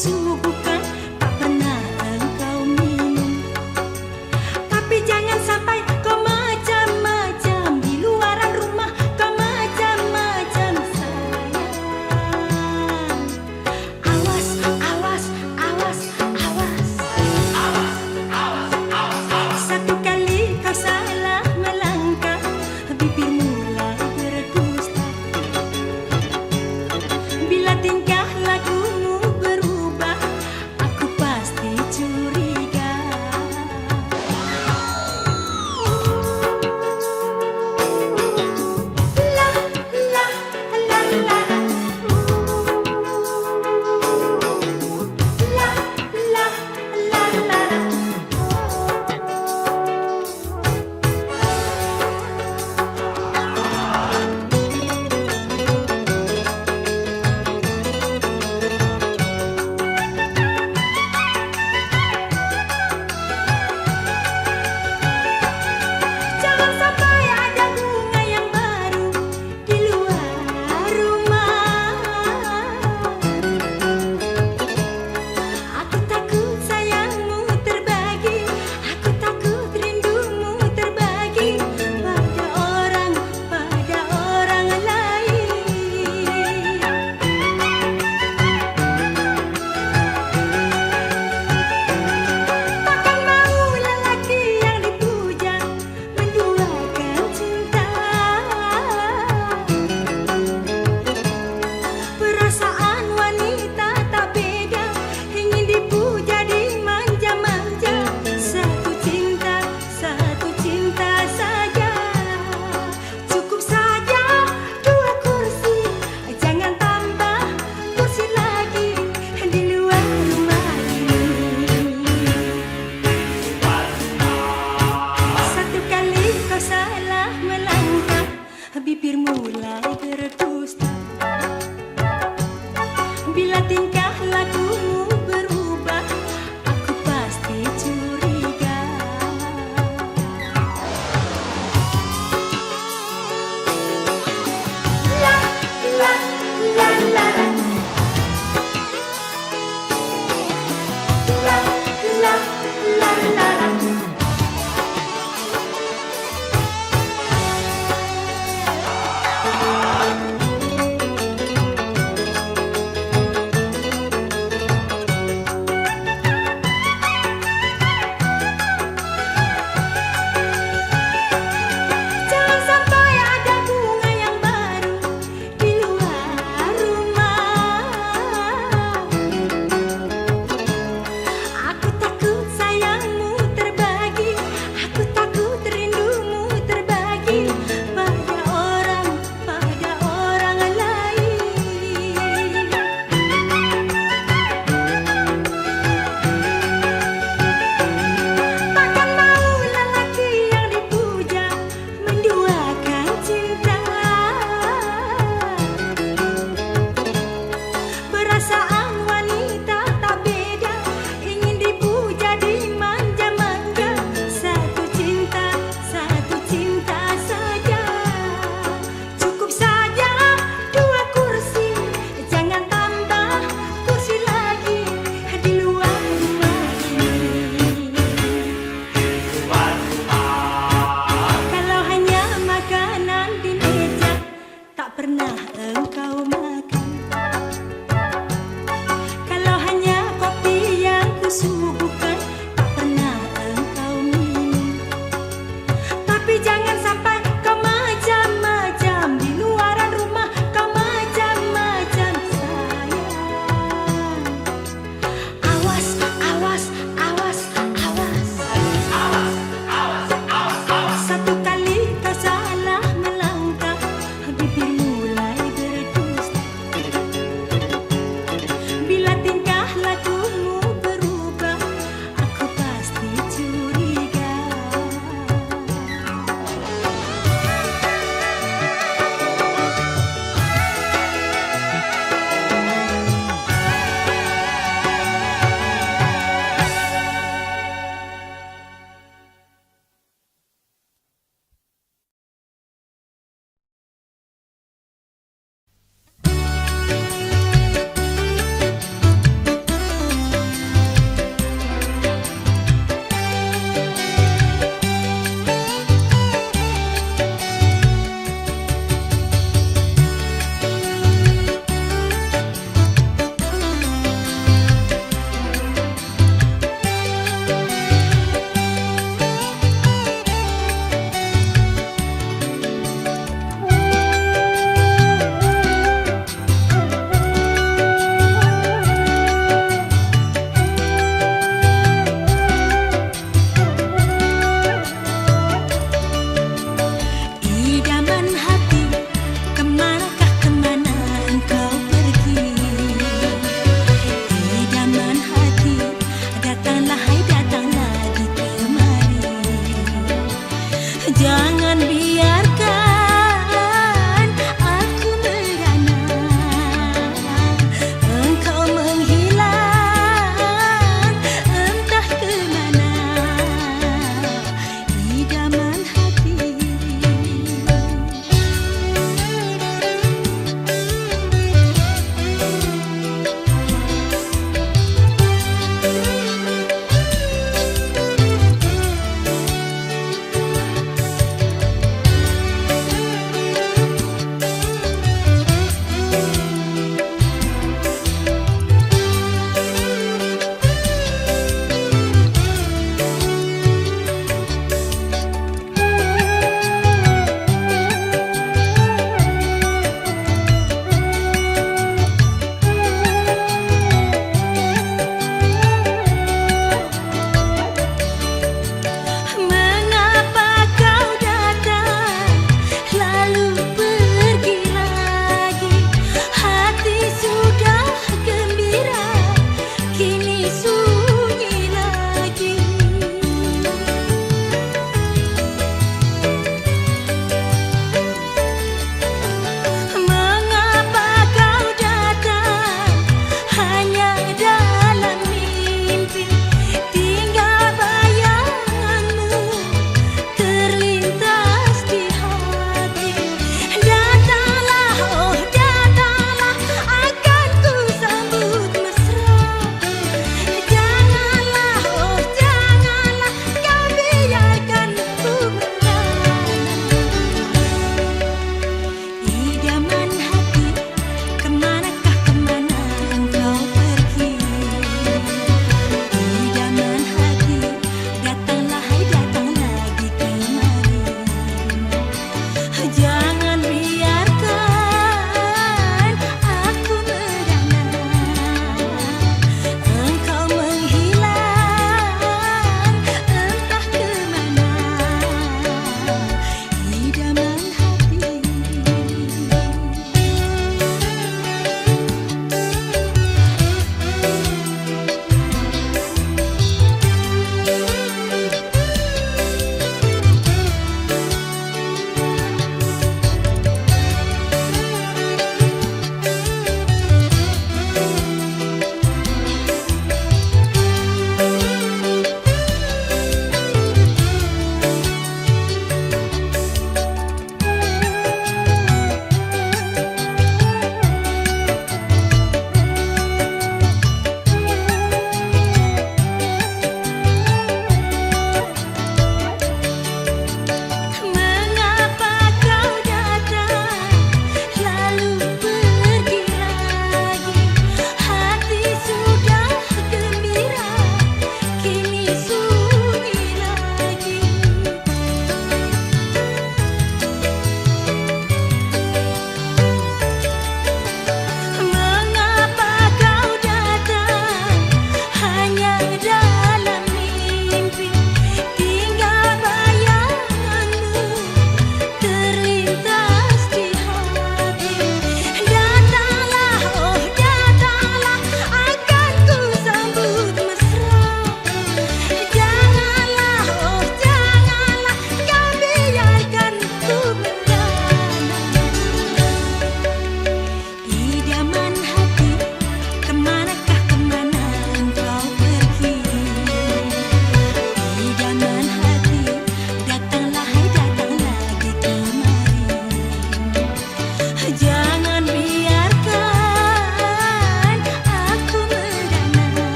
susu bukan, tak pernah engkau minum. Tapi jangan sampai kau macam-macam di luaran rumah, kau macam-macam sayang. Awas, awas, awas, awas. Satu kali kau salah melangkah, bibir mulai berdusta. Bila tingkah lakumu berubah,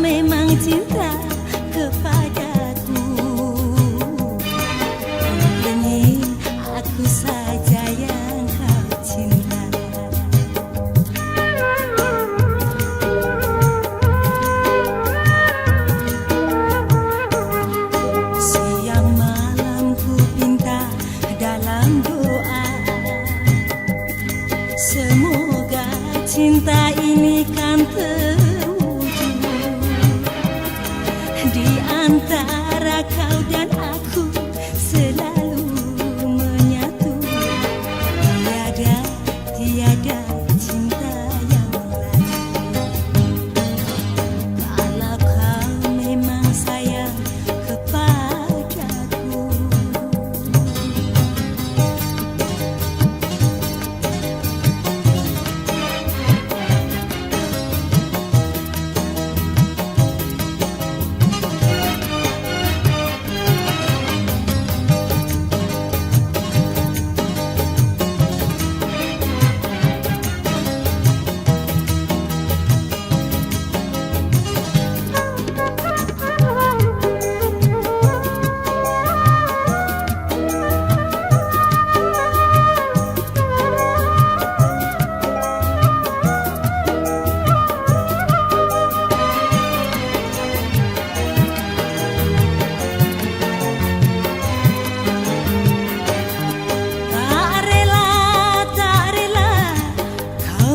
memang cinta kepadaku, ingin aku saja yang kau cinta. Siang malam ku pinta dalam doa, semoga cinta ini kan terwujud di antara kau dan aku, selalu menyatu. Tiada cinta yang lain. Kalau kau memang sayang kepadaku,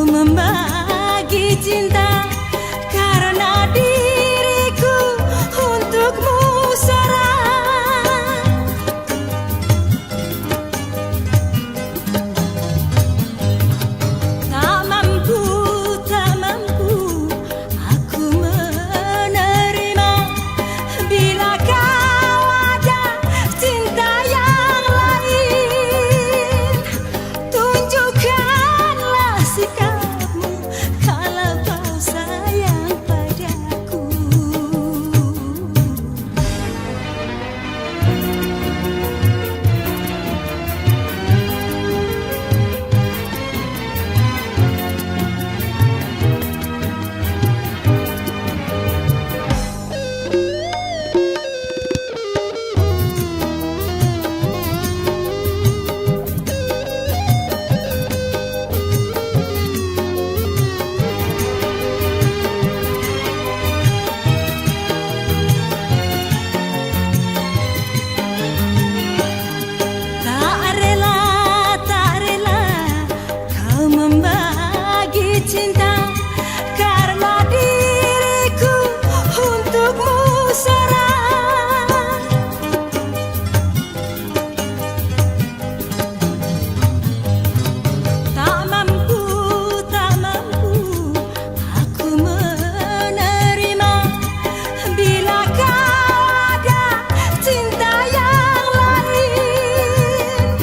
membagi cinta karena diriku untukmu serah. Tak mampu aku menerima bila kau ada cinta yang lain. Tunjukkanlah sikap kalau kau sayang padaku. Cinta karena diriku untukmu serah. Tak mampu aku menerima bila kau ada cinta yang lain.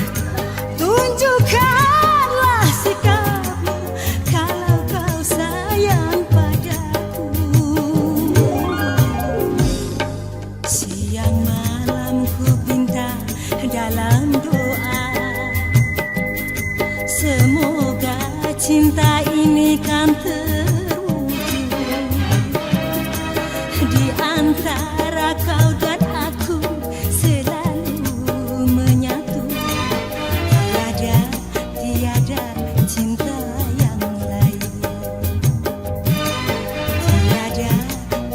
Tunjukkanlah sikapmu kalau kau sayang padaku. Siang malam ku pinta dalam doa, semoga cinta ini kan terwujud di antara kau dan aku, selalu menyatu. Tiada cinta yang lain.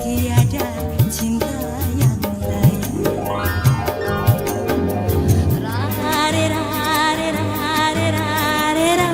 Tiada cinta yang lain. Ra-re-ra-re-ra-re-ra-re-ra.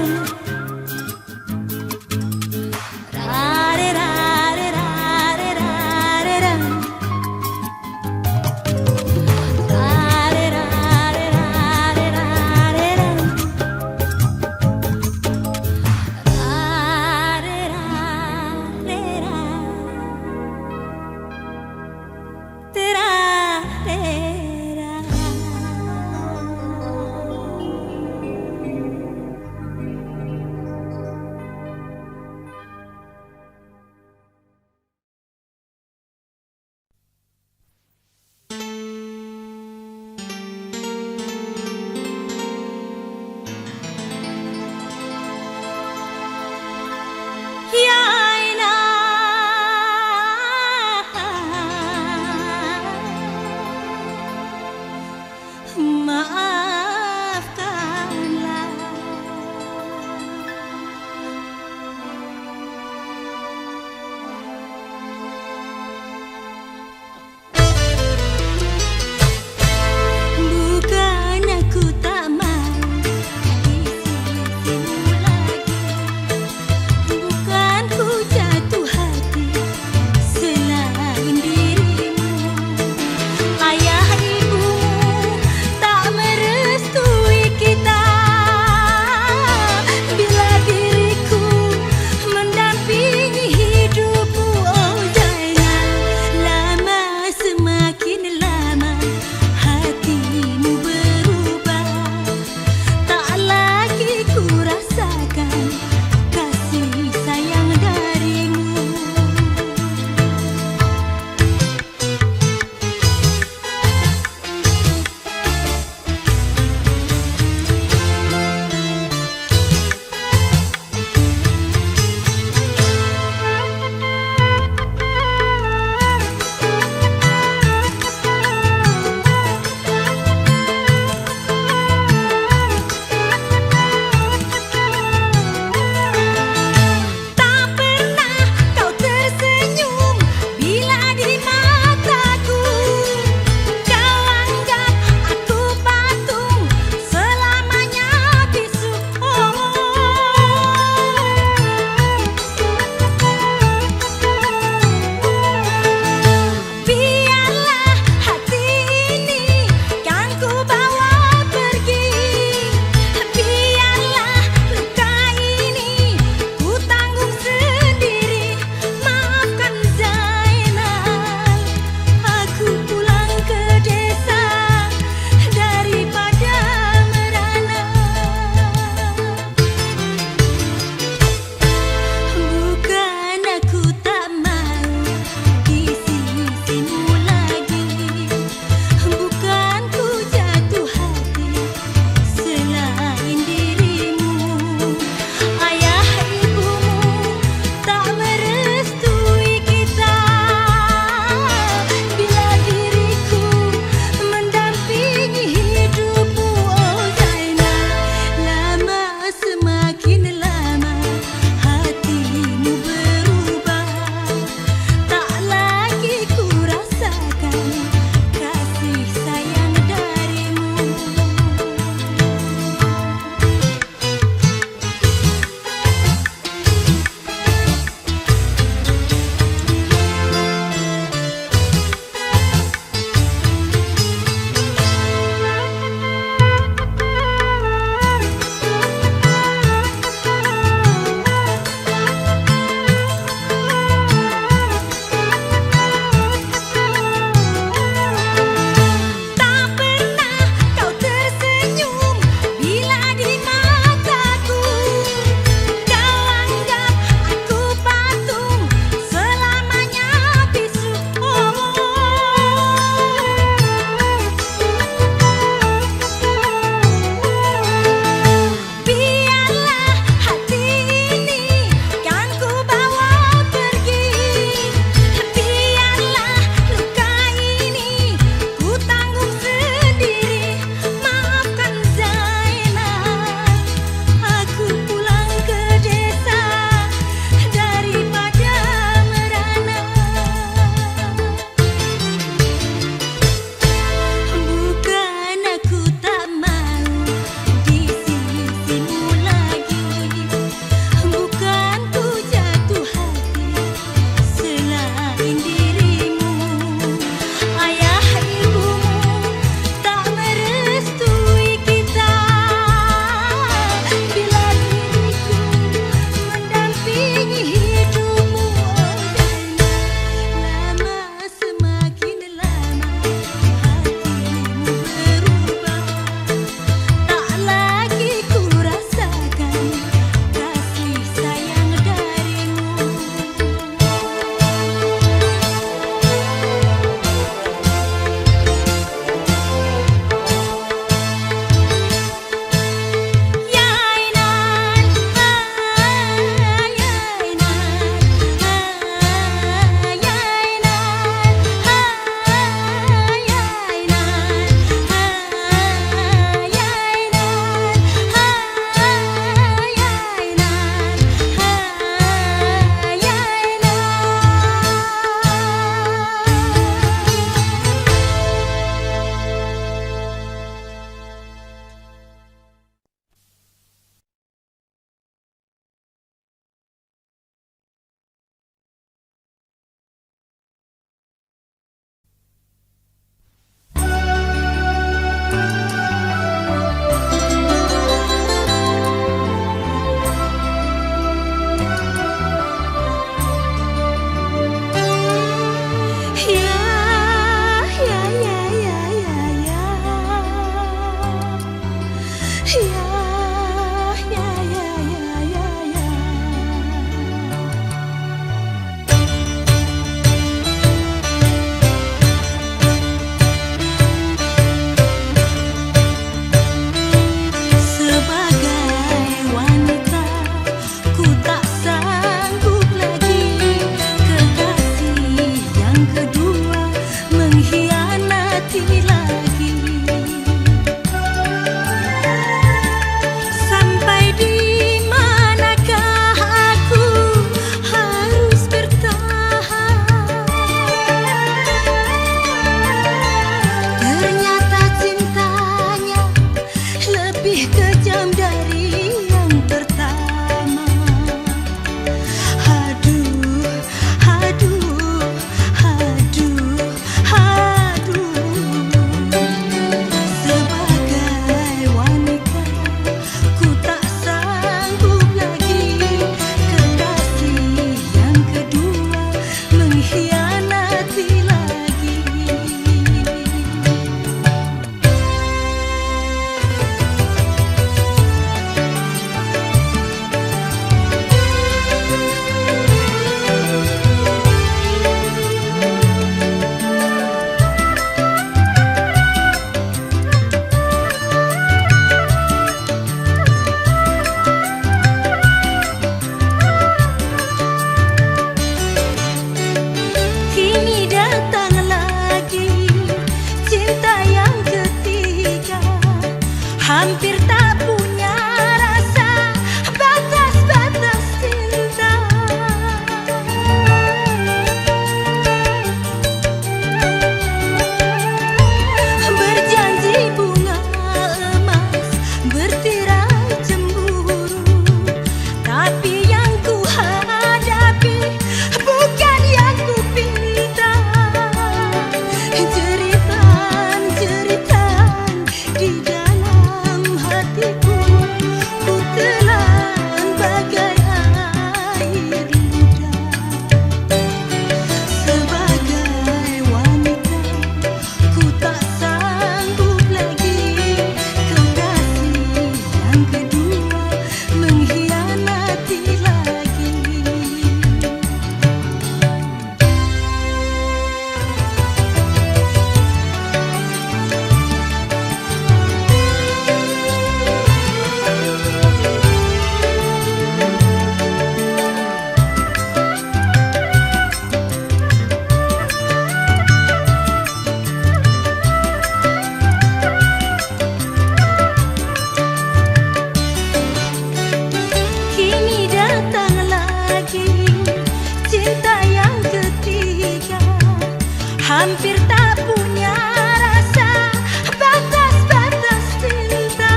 hampir tak punya rasa batas-batas cinta.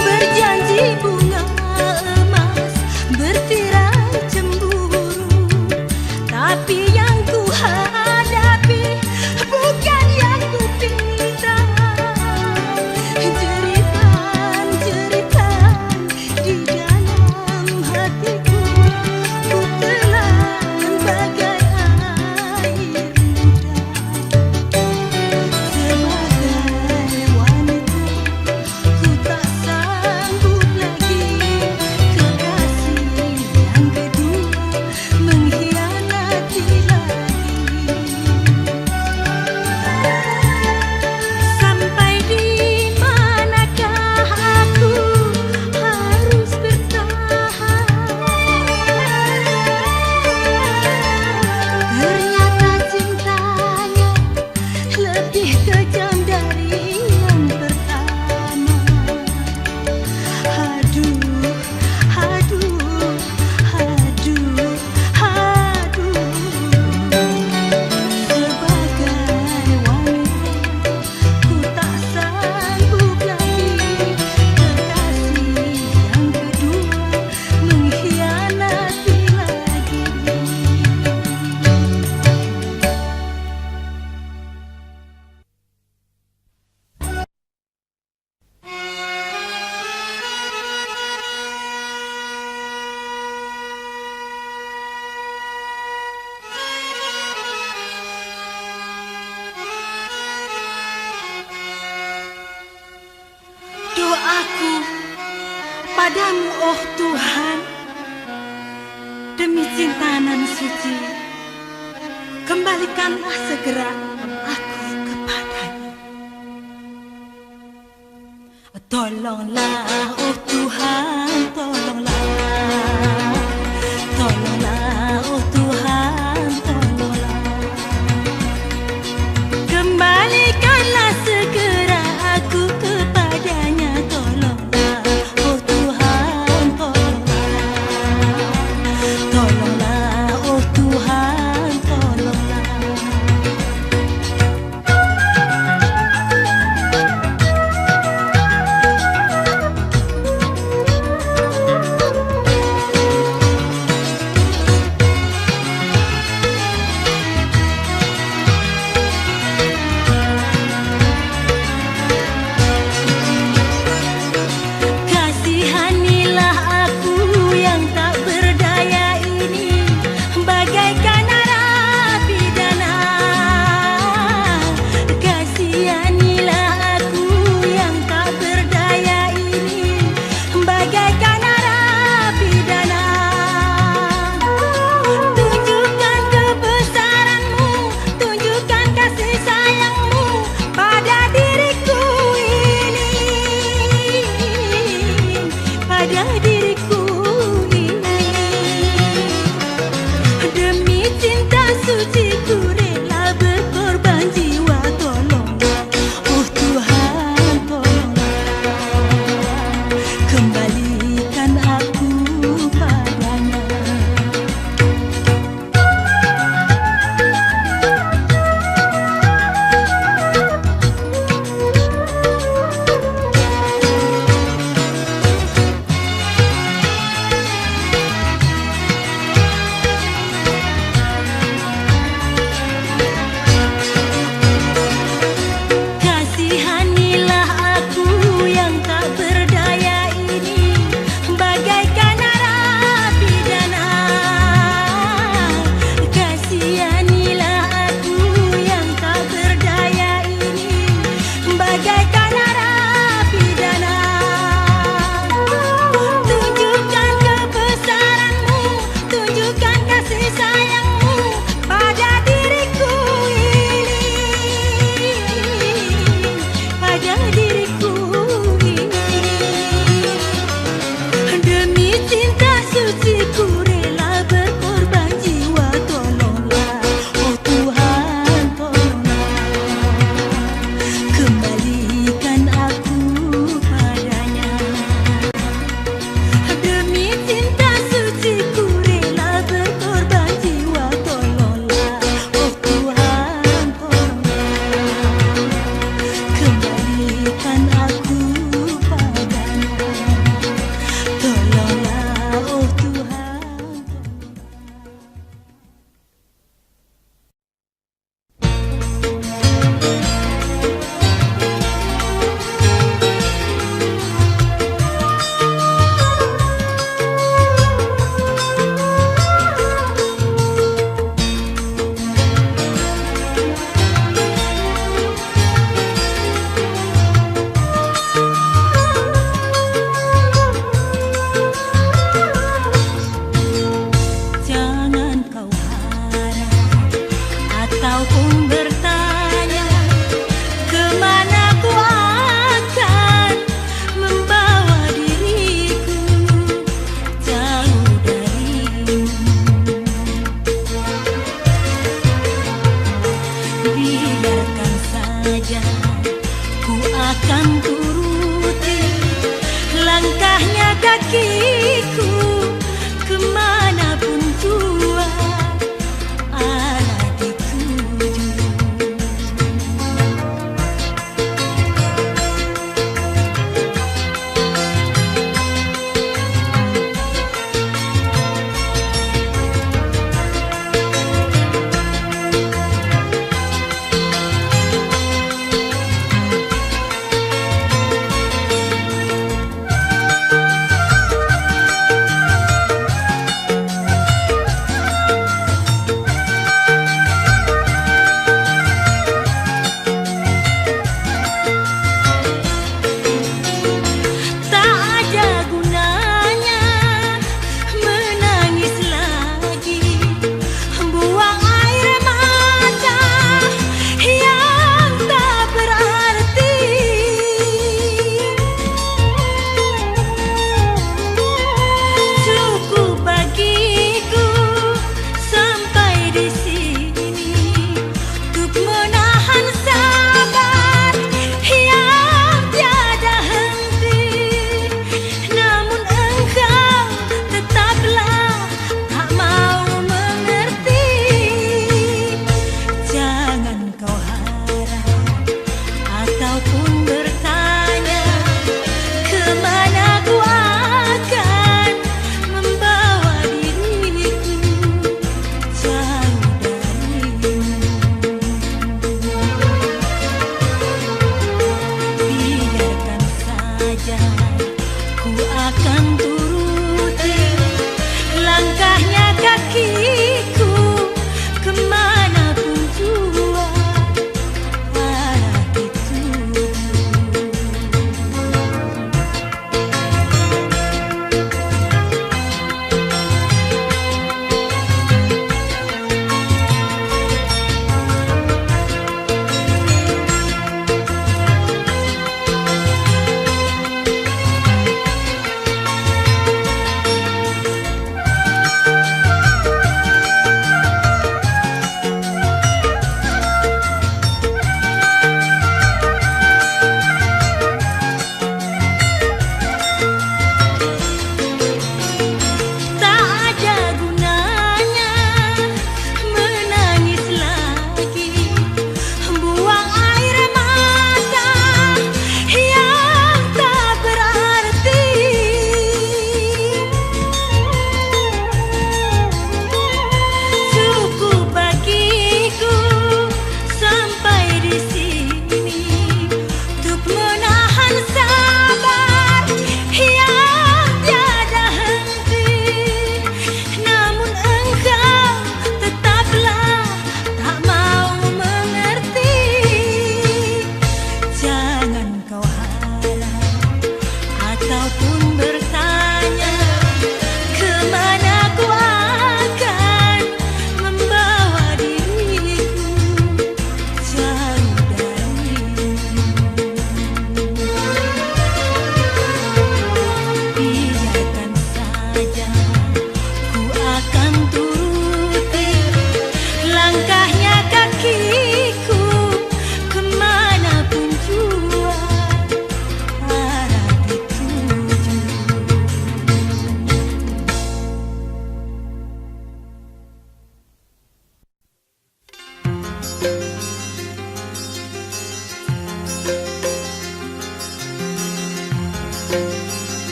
Berjanji bunga emas, bertirai cemburu, tapi yang ku hadapi bukan yang ku pinta. Jeritan-jeritan di dalam hatiku, ku telan bagai air muda. Sebagai wanita, ku tak sanggup lagi kekasih yang kedua mengkhianati lagi. Sampai di manakah aku harus bertahan? Ternyata cintanya lebih kejam dari yang pertama. Aduh, aduh, aduh, aduh. Sebagai wanita, ku tak sanggup lagi kekasih yang kedua mengkhianati lagi. Doaku padamu, oh Tuhan, demi cinta nan suci, kembalikanlah segera aku kepadanya. Tolonglah, oh Tuhan, tolonglah. Tolonglah, oh Tuhan, tolonglah. Kembalikanlah segera aku kepadanya. Tolonglah, oh Tuhan, tolonglah. Tolonglah, oh Tuhan, tolonglah. kakiku kemanapun jua arah dituju. Ku akan turuti langkahnya kakiku kemanapun jua arah dituju.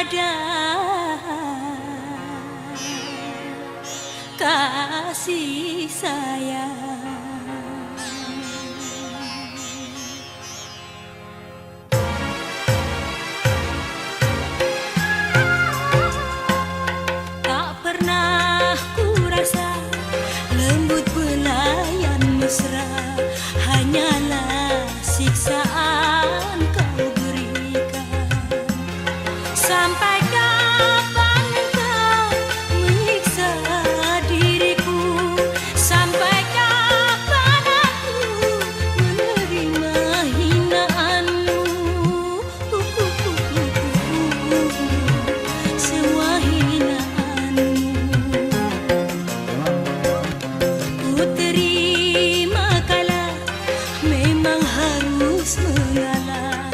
ada kasih sayang. Tak pernah ku rasa lembut belayan mesra, hanyalah siksaan kau berikan. Sampai kapan engkau menyiksa diriku? Sampai kapan aku menerima hinaanmu? Semua hinaanmu ku terima kala memang harus mengalah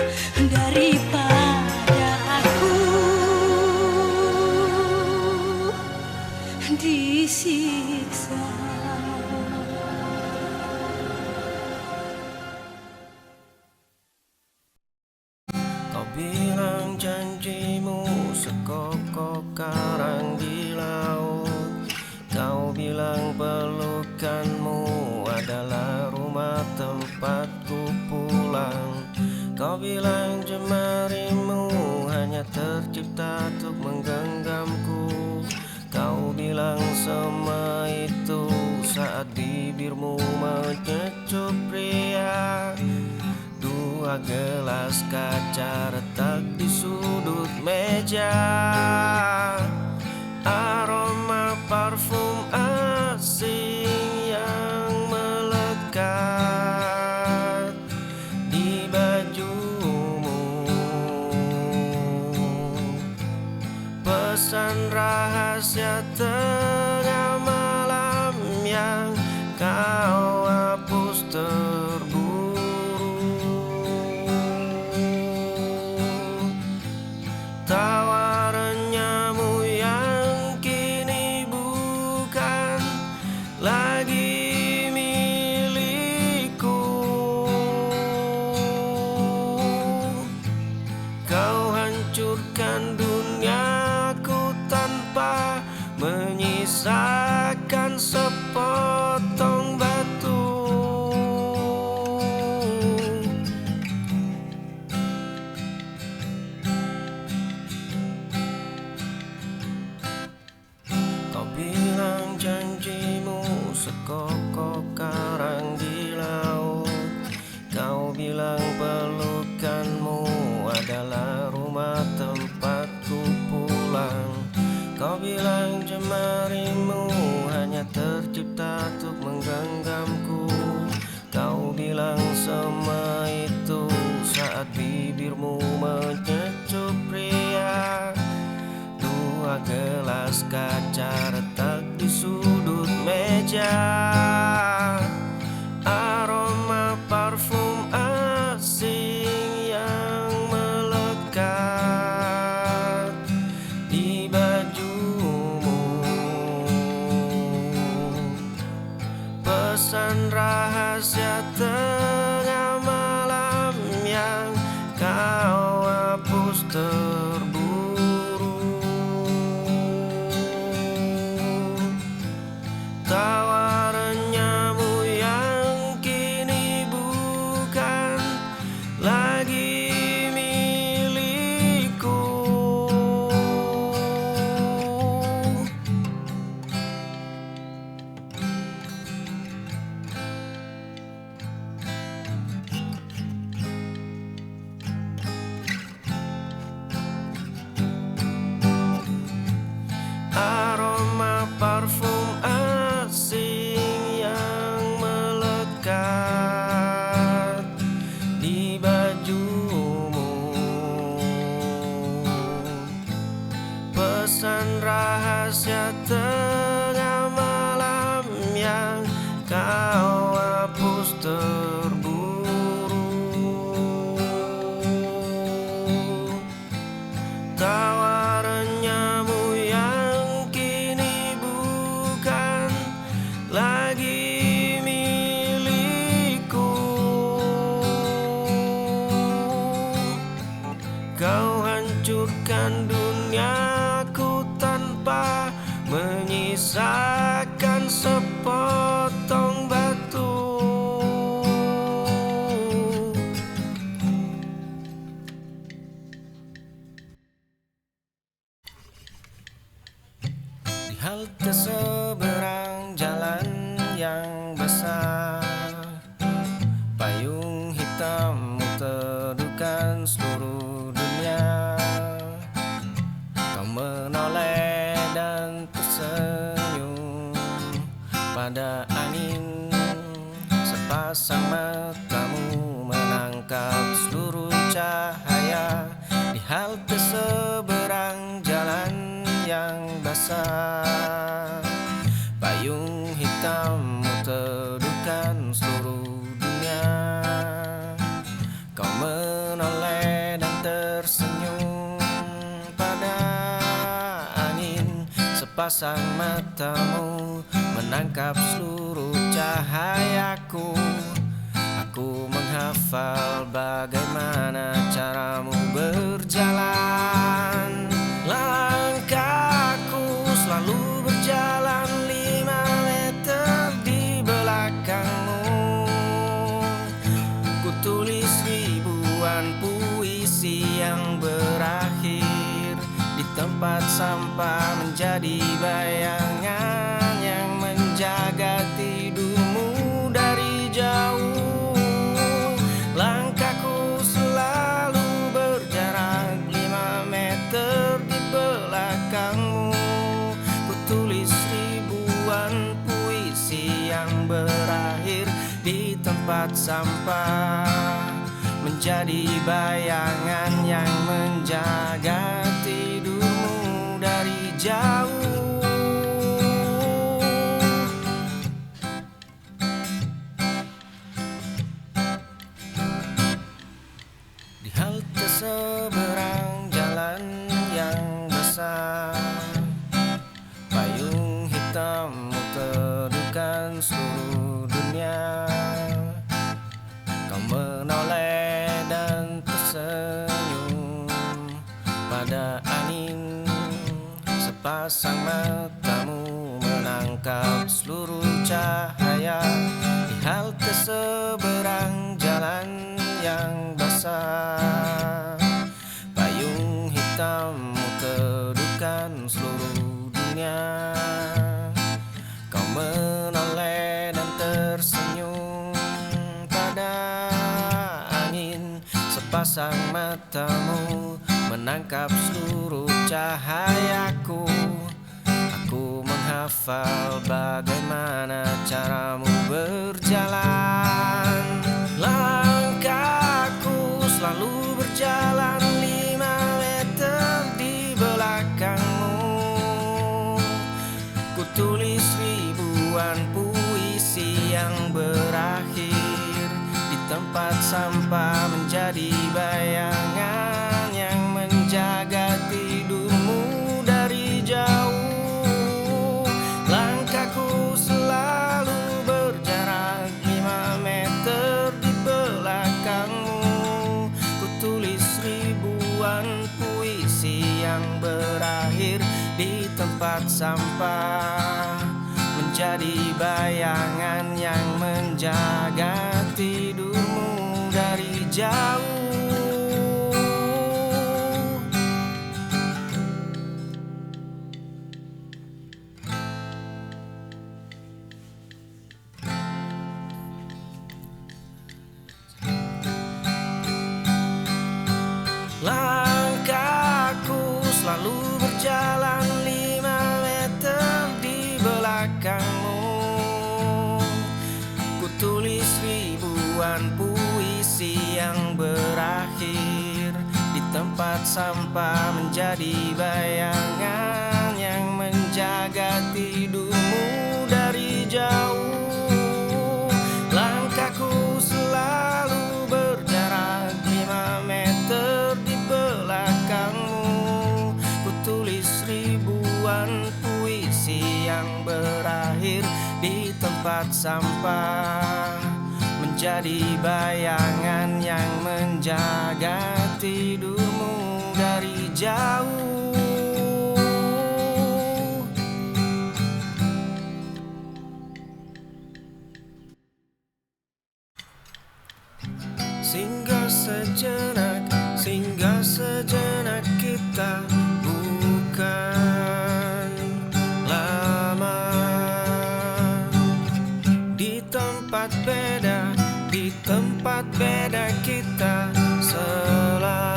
daripada aku disiksa. Kau bilang janjimu sekokok karang di laut. Kau bilang pelukanmu adalah rumah tempatku pulang. Kau bilang jemarimu hanya tercipta untuk menggenggamku. Kau bilang semua itu saat bibirmu mengecup pria. Dua gelas kaca retak di sudut meja, aroma parfum asing yang melekat di bajumu. Pesan rahasia tengah malam yang kau hapus terburu. Tawaranmu yang kini bukan lagi milikku. Kau hancurkan duniaku tanpa menyisakan sepotong batu. Kau bilang janjimu sekokok karang di laut. Kau bilang pelukanmu adalah rumah tempatku pulang. Kau bilang jemarimu hanya tercipta untuk menggenggamku. Kau bilang semua itu saat bibirmu mengecup pria. Dua gelas kaca retak di sudut meja, aroma parfum asing yang melekat di bajumu. Pesan rahasia tengah malam yang kau hapus terburu. Tawaranmu yang kini bukan lagi milikku. basah. Payung hitammu teduhkan seluruh dunia. Kau menoleh dan tersenyum pada angin. Sepasang matamu menangkap seluruh cahaya di halte seberang jalan yang basah. Payung hitammu teduhkan seluruh dunia. Kau menoleh dan tersenyum pada angin. Sepasang matamu menangkap seluruh cahayaku. Aku menghafal bagaimana caramu berjalan. Langkahku selalu berjalan 5 meter di belakangmu. Ku tulis ribuan puisi yang berakhir di tempat sampah menjadi bayangan yang menjaga tidurmu dari jauh. Langkahku selalu berjarak 5 meter di belakangmu. Ku tulis ribuan puisi yang berakhir di tempat sampah menjadi bayangan yang menjaga tidurmu dari jauh. Di halte seberang jalan yang basah, payung hitammu teduhkan seluruh dunia. Kau menoleh dan tersenyum pada angin. Sepasang matamu menangkap seluruh cahaya di halte seberang jalan yang basah. Payung hitammu teduhkan seluruh dunia. Kau menoleh dan tersenyum pada angin. Sepasang matamu menangkap seluruh cahayaku. Aku menghafal bagaimana caramu berjalan. Langkahku selalu berjalan 5 meter di belakangmu. Ku tulis ribuan puisi yang berakhir di tempat sampah menjadi bayangan yang menjaga tidurmu dari jauh. Langkahku selalu berjarak 5 meter di belakangmu. Ku tulis ribuan puisi yang berakhir di tempat sampah menjadi bayangan yang menjaga tidurmu dari jauh. Langkahku selalu berjalan 5 meter di belakangmu. Ku tulis ribuan puisi yang berakhir di tempat sampah menjadi bayangan yang menjaga tidurmu dari jauh. Langkahku selalu berjarak 5 meter di belakangmu. Ku tulis ribuan puisi yang berakhir di tempat sampah menjadi bayangan yang menjaga tidurmu dari jauh. Singgah sejenak, singgah sejenak, kita bukan lama di tempat tempat beda, di tempat beda kita selamanya.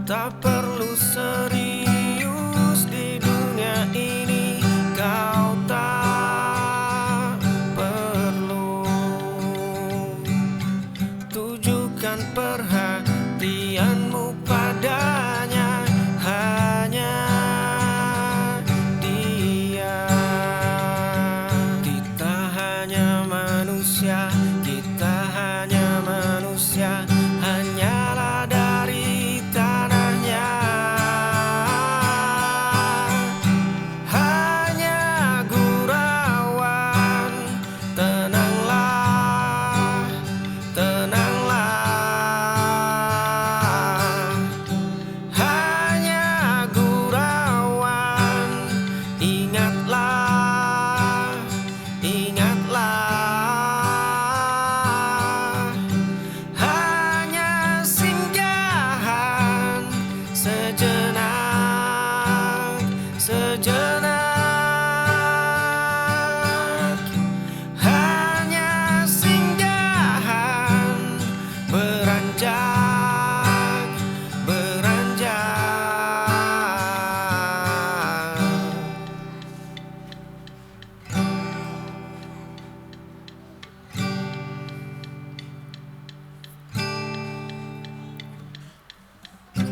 Tak perlu serius di dunia ini, kau tak perlu tujukan perhatianmu padanya, hanya dia. Kita hanya manusia, kita hanya manusia, hanyalah dari tanahnya. Hanya gurauan, tenanglah, tenanglah. Hanya gurauan, ingatlah, ingatlah. Hanya singgahan sejenak, sejenak. Hanya singgahan beranjak, beranjak.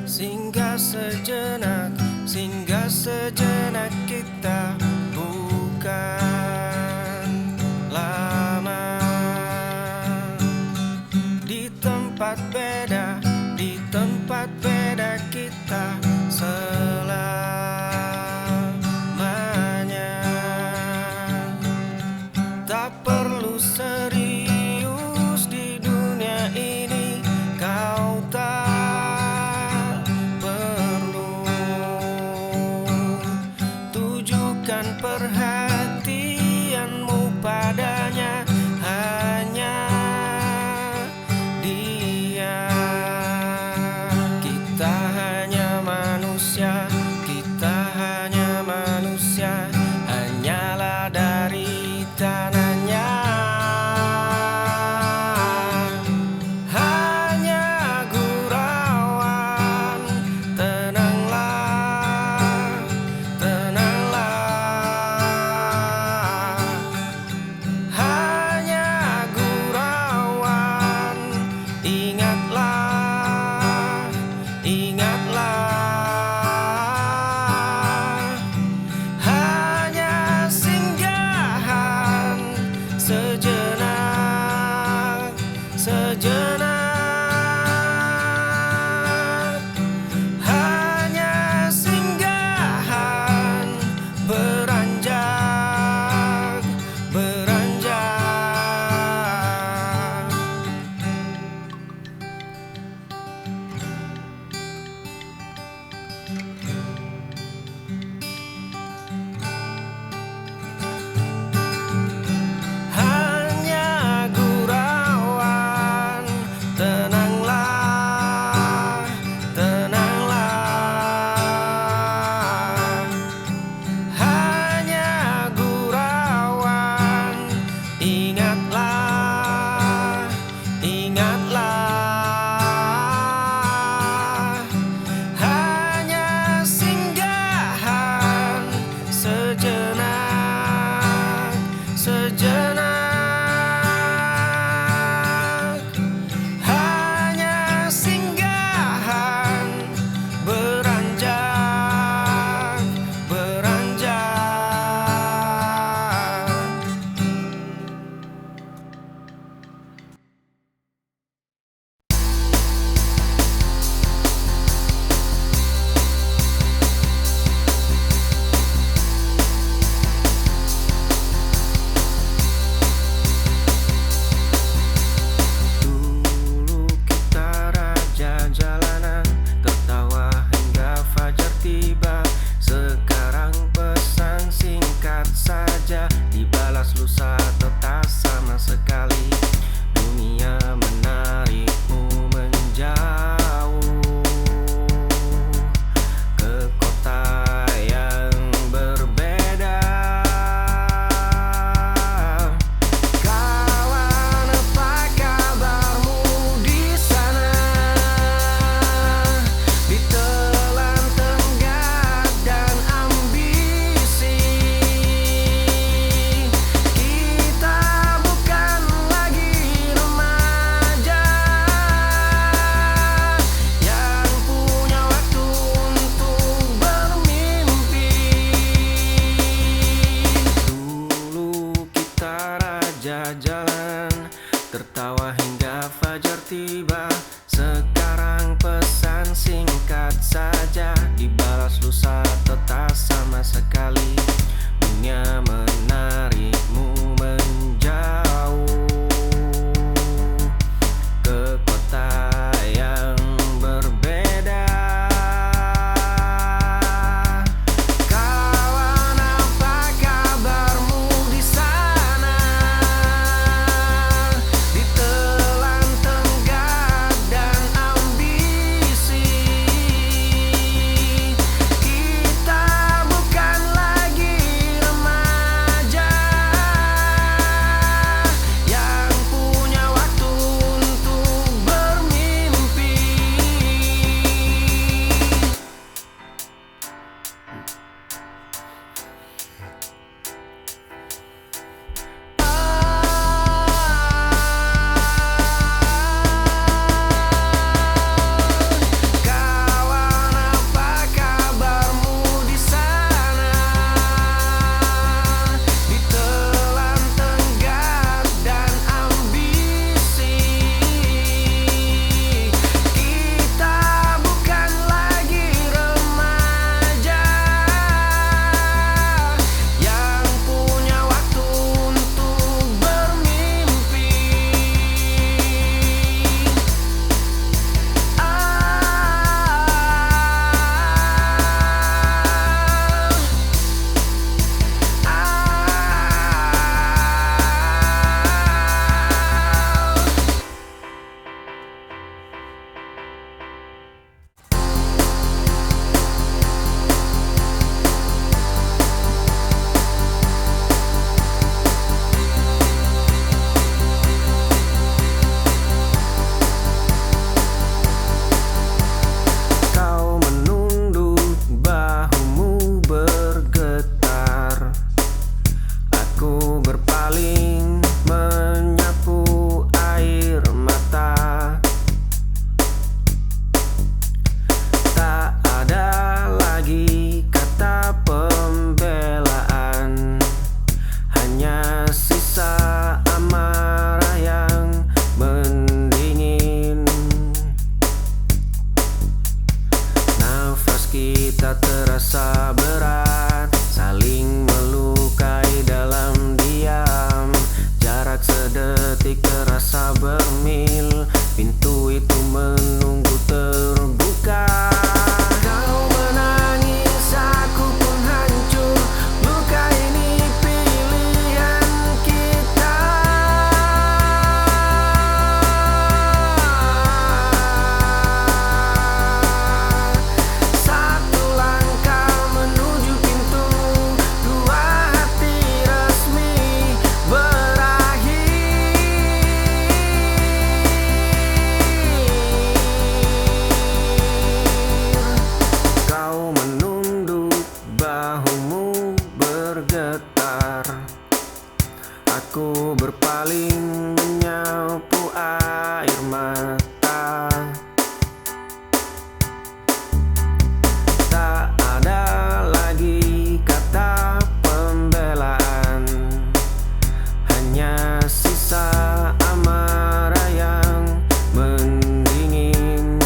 Singgah sejenak, singgah sejenak kita, bukan lama. Di tempat beda, di tempat beda kita selamanya. Tak perlu serius di dunia ini, kau tak perlu tujukan perhatianmu padanya, hanya dia. Kita hanya manusia, kita hanya manusia, hanyalah dari tanahnya. Hanya gurauan, tenanglah, tenanglah. Hanya gurauan, ingatlah, ingatlah. Hanya singgahan sejenak, sejenak. Hanya singgahan beranjak, beranjak. Hanya gurauan, tenanglah, tenanglah. Hanya gurauan, ingatlah, ingatlah. Hanya singgahan sejenak, sejenak. Hanya singgahan beranjak, beranjak. saja jalan, tertawa hingga fajar tiba. Sekarang pesan singkat saja, dibalas lusa tak sama sekali. Dunia menarikmu menjauh ke kota yang berbeda. Kawan, apa kabarmu di sana? Ditelan tenggat dan ambisi, kita bukan lagi remaja yang punya waktu untuk bermimpi. Kawan, apa kabarmu di sana? Ditelan tenggat dan ambisi, kita bukan lagi remaja yang punya waktu untuk bermimpi. Kau menunduk, bahumu bergetar. Aku berpaling, menyapu air mata. Tak ada lagi kata pembelaan, hanya sisa amarah yang mendingin. Nafas kita terasa berat, saling melukai dalam diam. Jarak sedetik terasa bermil, pintu itu menunggu terbuka. Kau menangis, aku pun hancur. Luka ini pilihan kita. Satu langkah menuju pintu, dua hati resmi berakhir. Kau menunduk, bahumu bergetar. Aku berpaling, menyapu air mata. Tak ada lagi kata pembelaan, hanya sisa amarah yang mendingin.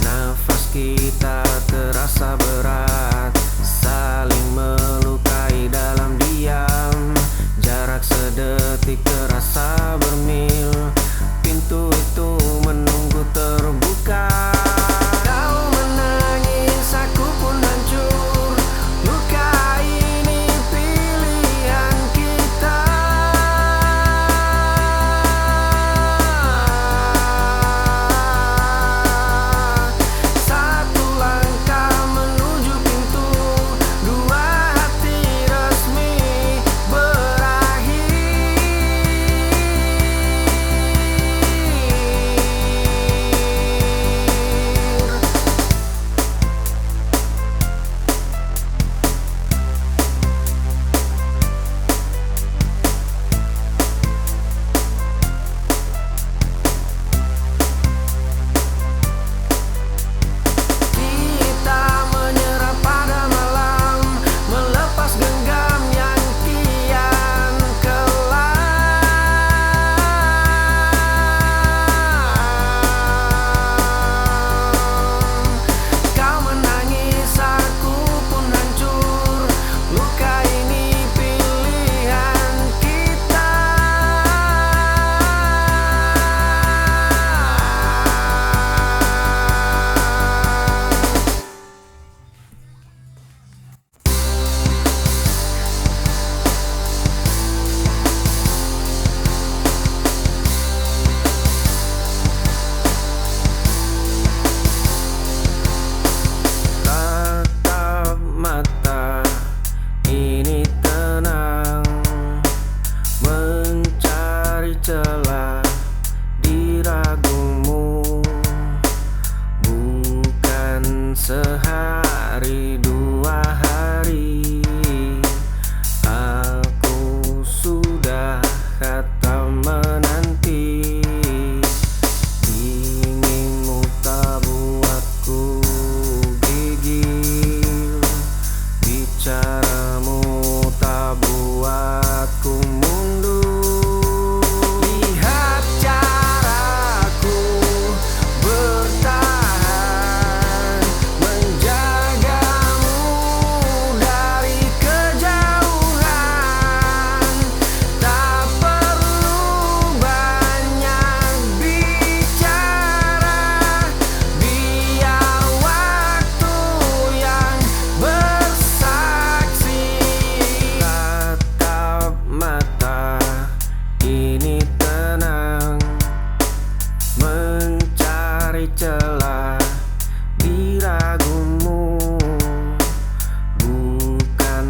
Nafas kita terasa berat, saling melukai dalam diam. Jarak sedetik terasa bermil.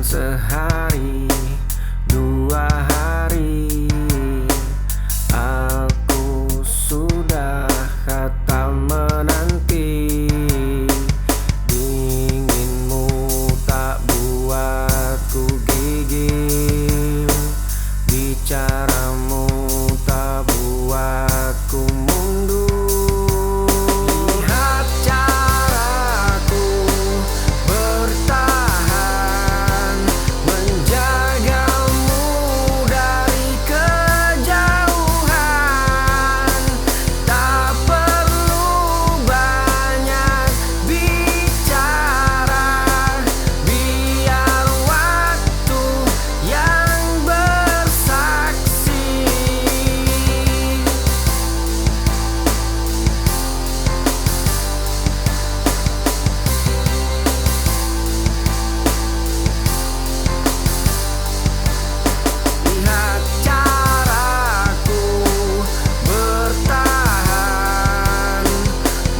sehari, 2 hari, aku sudah khatam menanti. Dinginmu tak buatku gigil, bicaramu tak buatku mundur. Lihat caraku bertahan, menjagamu dari kejauhan. Tak perlu banyak bicara, biar waktu yang bersaksi. Lihat caraku bertahan,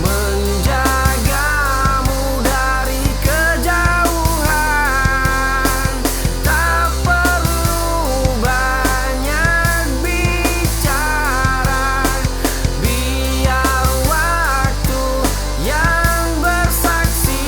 menjagamu dari kejauhan. Tak perlu banyak bicara, biar waktu yang bersaksi.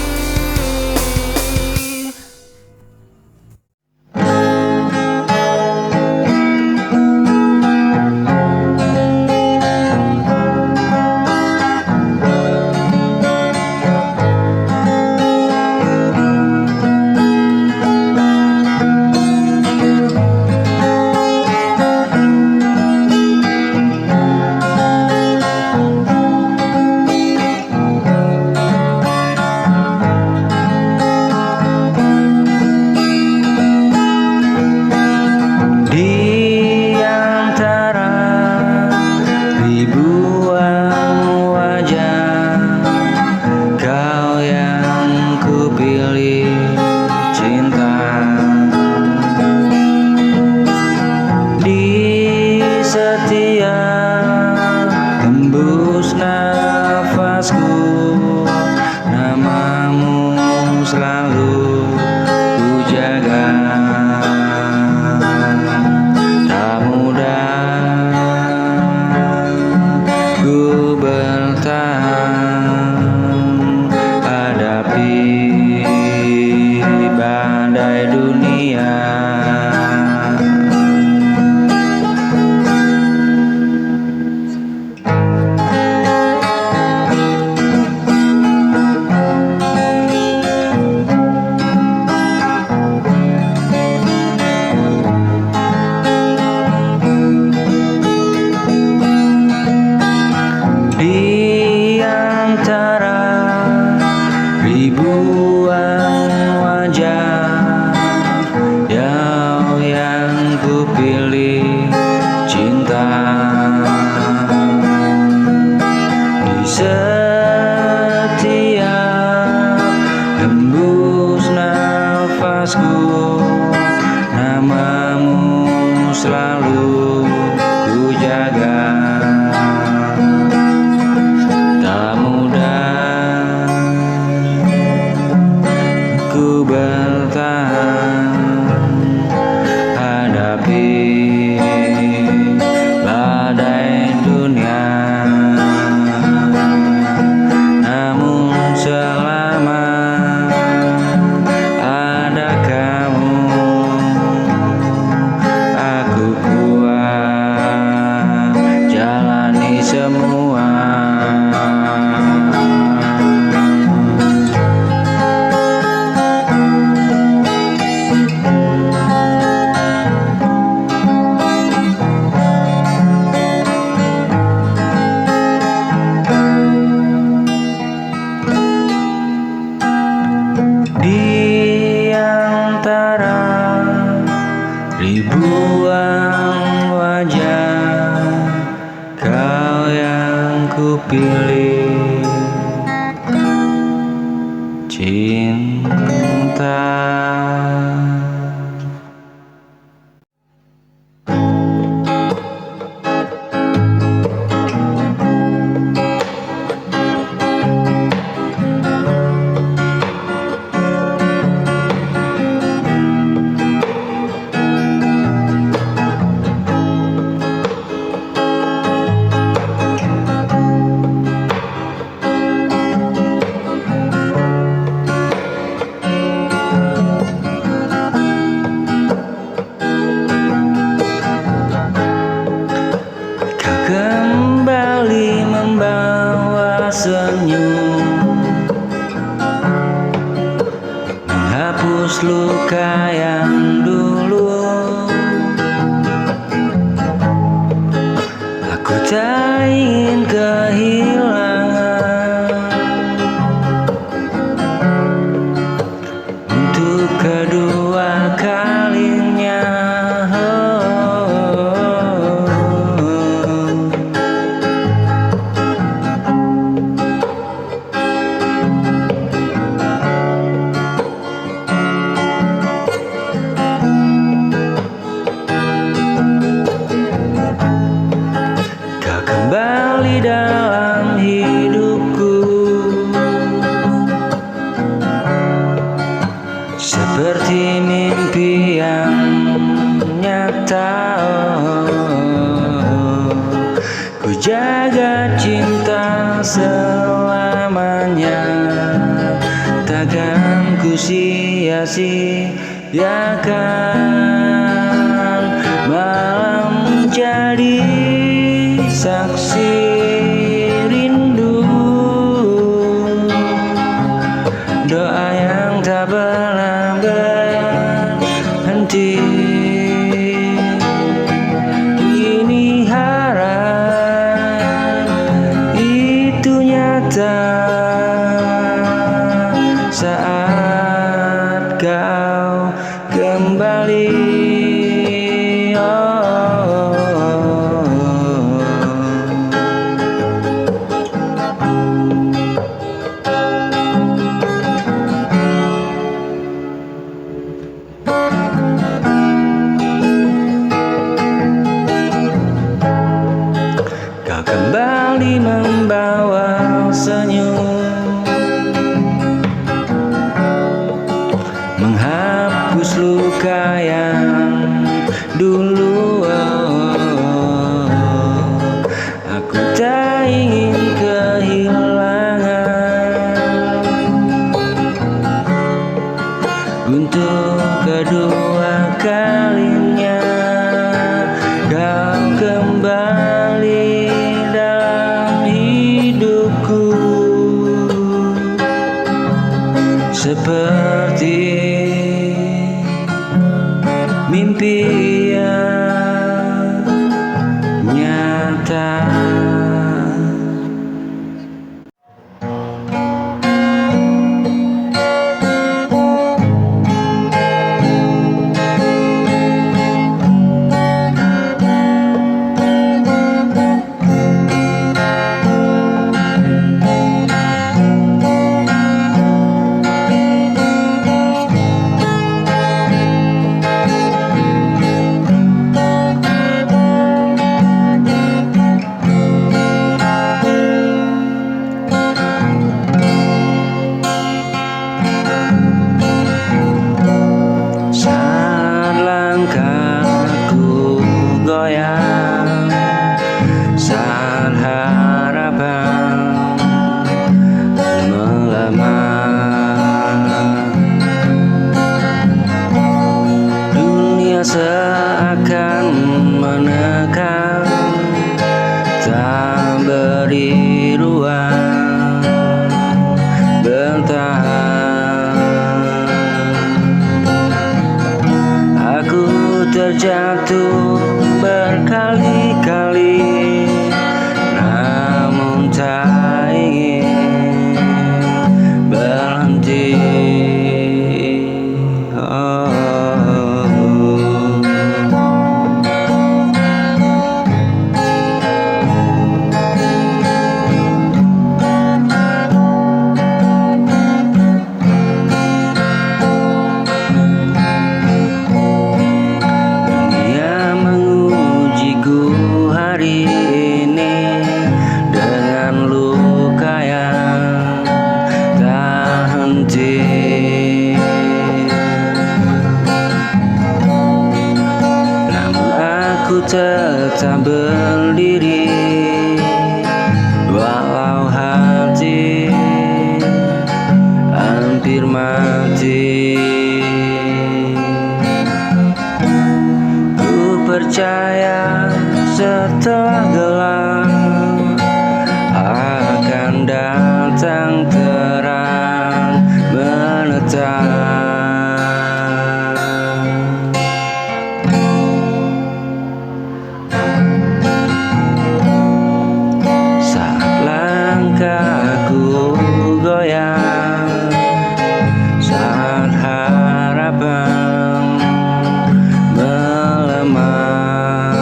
Di antara ribuan wajah, kau yang kupilih cinta. Di setiap hembus nafasku, namamu selalu ku jaga. Tak mudah ku bertahan hadapi badai dunia. Di antara ribuan wajah, kau yang kupilih cinta. Di setiap hembus nafasku, namamu selalu ku jaga. Tak mudah ku bertahan hadapi badai dunia. Namun selama ada kamu, aku kuat jalani semua. Di antara ribuan wajah, kau yang kupilih cinta. menghapus luka yang dulu. Aku tak ingin kehilangan untuk kedua kalinya. Kau kembali dalam hidupku seperti mimpi yang nyata. Ku jaga cinta selamanya, takkan ku sia-siakan. Malam menjadi saksi rindu, doa yang tak pernah berhenti. Ini harap itu nyata saat kau kembali. Kau kembali membawa senyum, menghapus luka yang dulu. Aku tak ingin kehilangan untuk kedua kalinya. Kau kembali dalam hidupku seperti mimpi yang nyata. Saat langkahku goyang, saat harapan melemah, dunia seakan menekan, tak beri ruang bertahan. Aku terjatuh berkali-kali, namun tak ingin berhenti. Dunia mengujiku hari ini dengan luka yang tak henti. Namun aku tetap berdiri, walau hati hampir mati. Ku percaya setelah gelap akan datang terang menetap. ruang melemah.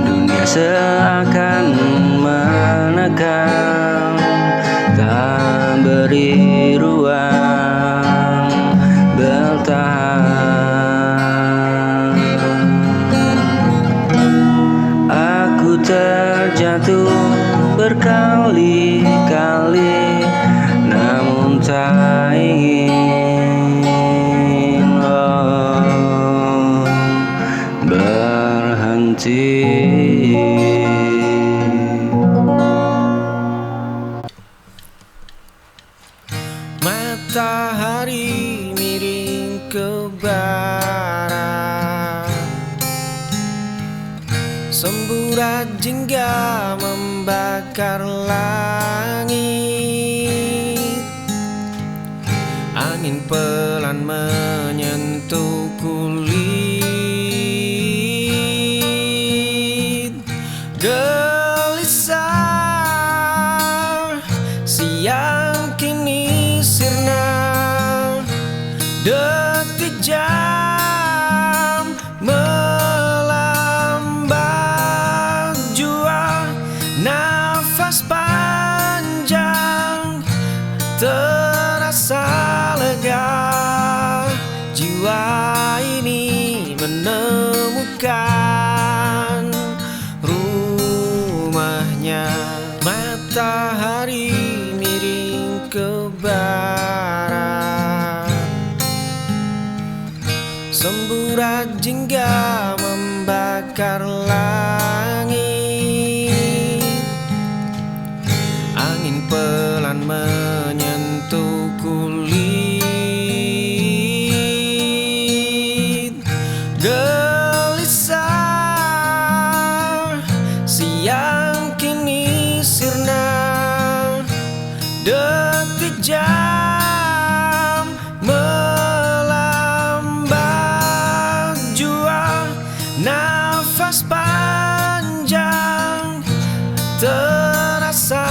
Dunia seakan menekan, tak beri ruang bertahan. Aku terjatuh berkali-kali, namun tak ingin berhenti. Matahari miring ke barat, semburat jingga membakar langit. Angin pelan menyentuh kulit, gelisah siang kini sirna. Detik jam melambat jua, nafas panjang terasa lega. Jiwa ini menemukan rumahnya. Matahari miring ke barat, semburat jingga membakar langit. Angin pelan menyentuh kulit, gelisah siang kini sirna. Detik jam melambat jua, nafas panjang terasa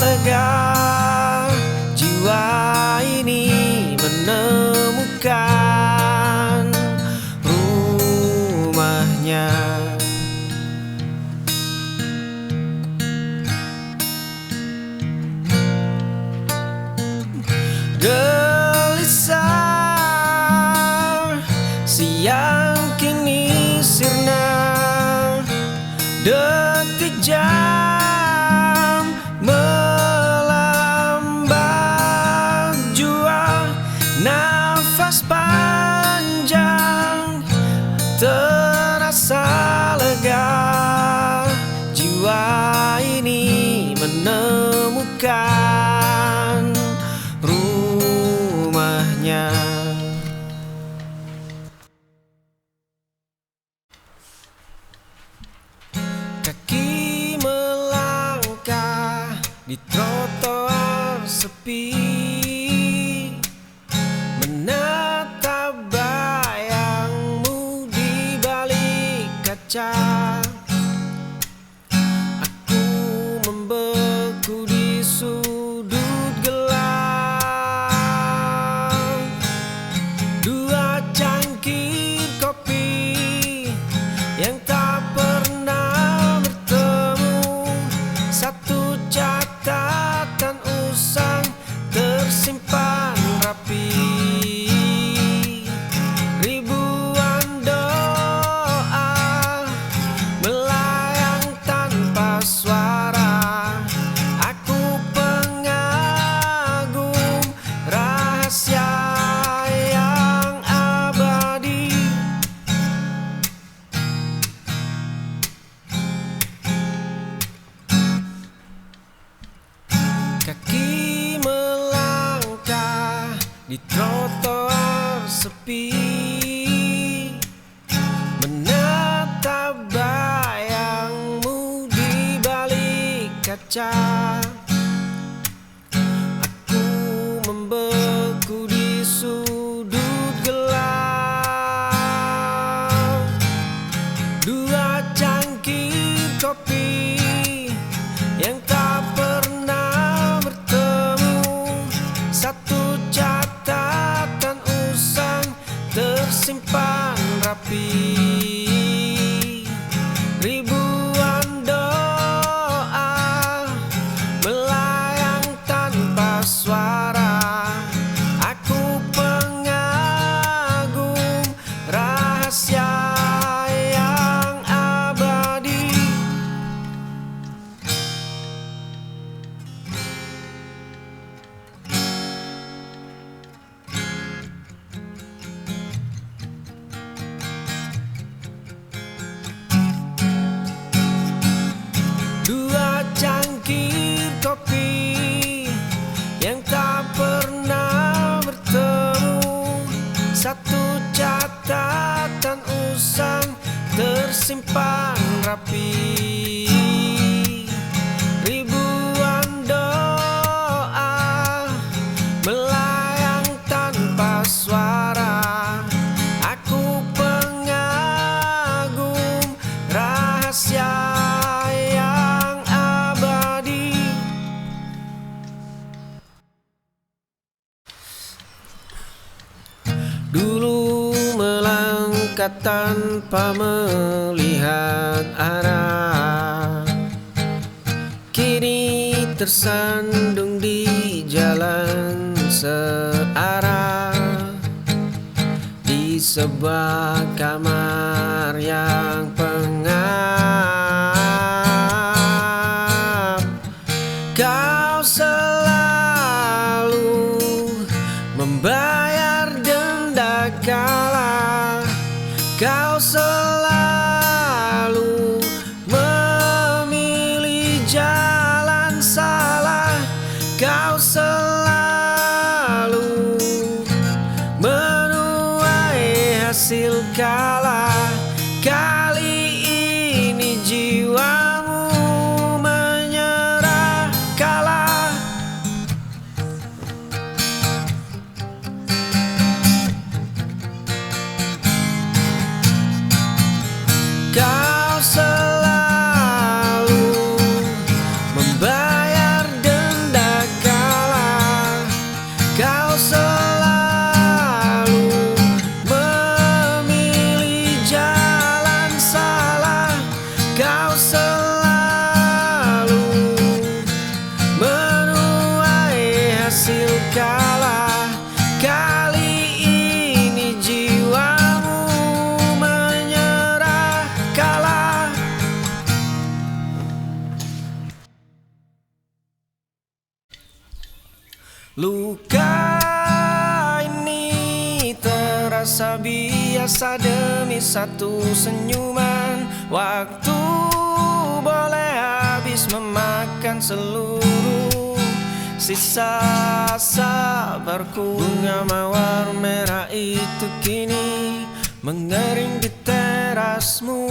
lega. Jiwa ini menemukan rumahnya. Gelisah siang kini sirna. Detik jam melambat jua, nafas panjang terasa lega. Jiwa ini menemukan rumahnya. Kaki melangkah di trotoar sepi, menatap bayangmu di balik kaca. Aku membeku di sudut gelap. Dua cangkir kopi yang tak pernah bertemu, satu catatan usang tersimpan rapi. Ribuan doa melayang tanpa suara. Aku pengagum rahasia yang abadi. Kaki melangkah di trotoar sepi, menatap bayangmu di balik kaca. Aku membeku di sudut gelap. Dua cangkir kopi yang tak pernah bertemu, satu rapi. Ribuan doa melayang tanpa suara. Aku pengagum rahasia yang abadi. Dulu melangkah tanpa melihat arah, kini tersandung di jalan searah. Di sebuah kamar yang pengap, kau selalu membayar denda kalah. Kau selalu memilih jalan salah. Kau selalu menuai hasil kalah. Kali ini jiwamu menyerah kalah. Kau selalu membayar denda kalah. Kau selalu memilih jalan salah. Kau selalu menuai hasil kalah. Kali ini jiwamu menyerah kalah. Luka ini terasa biasa demi satu senyuman. Waktu boleh habis memakan seluruh sisa sabarku. Bunga mawar merah itu kini mengering di terasmu.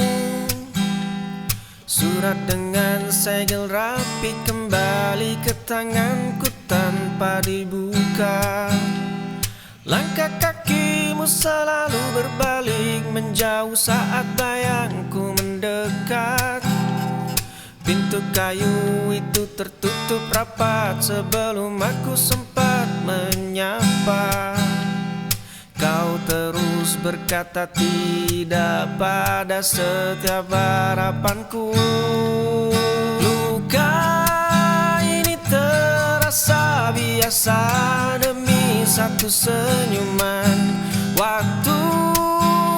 Surat dengan segel rapi kembali ke tanganku tanpa dibuka. Langkah kakimu selalu berbalik menjauh saat bayangku mendekat. Pintu kayu itu tertutup rapat sebelum aku sempat menyapa. Kau terus berkata tidak pada setiap harapanku. Luka ini terasa biasa demi satu senyuman. Waktu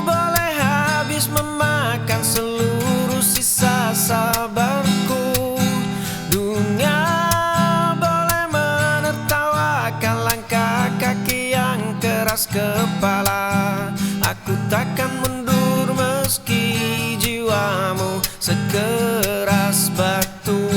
boleh habis memakan seluruh sisa sabarku. Dunia boleh menertawakan langkah kaki yang keras kepala. Aku takkan mundur meski jiwamu sekeras batu.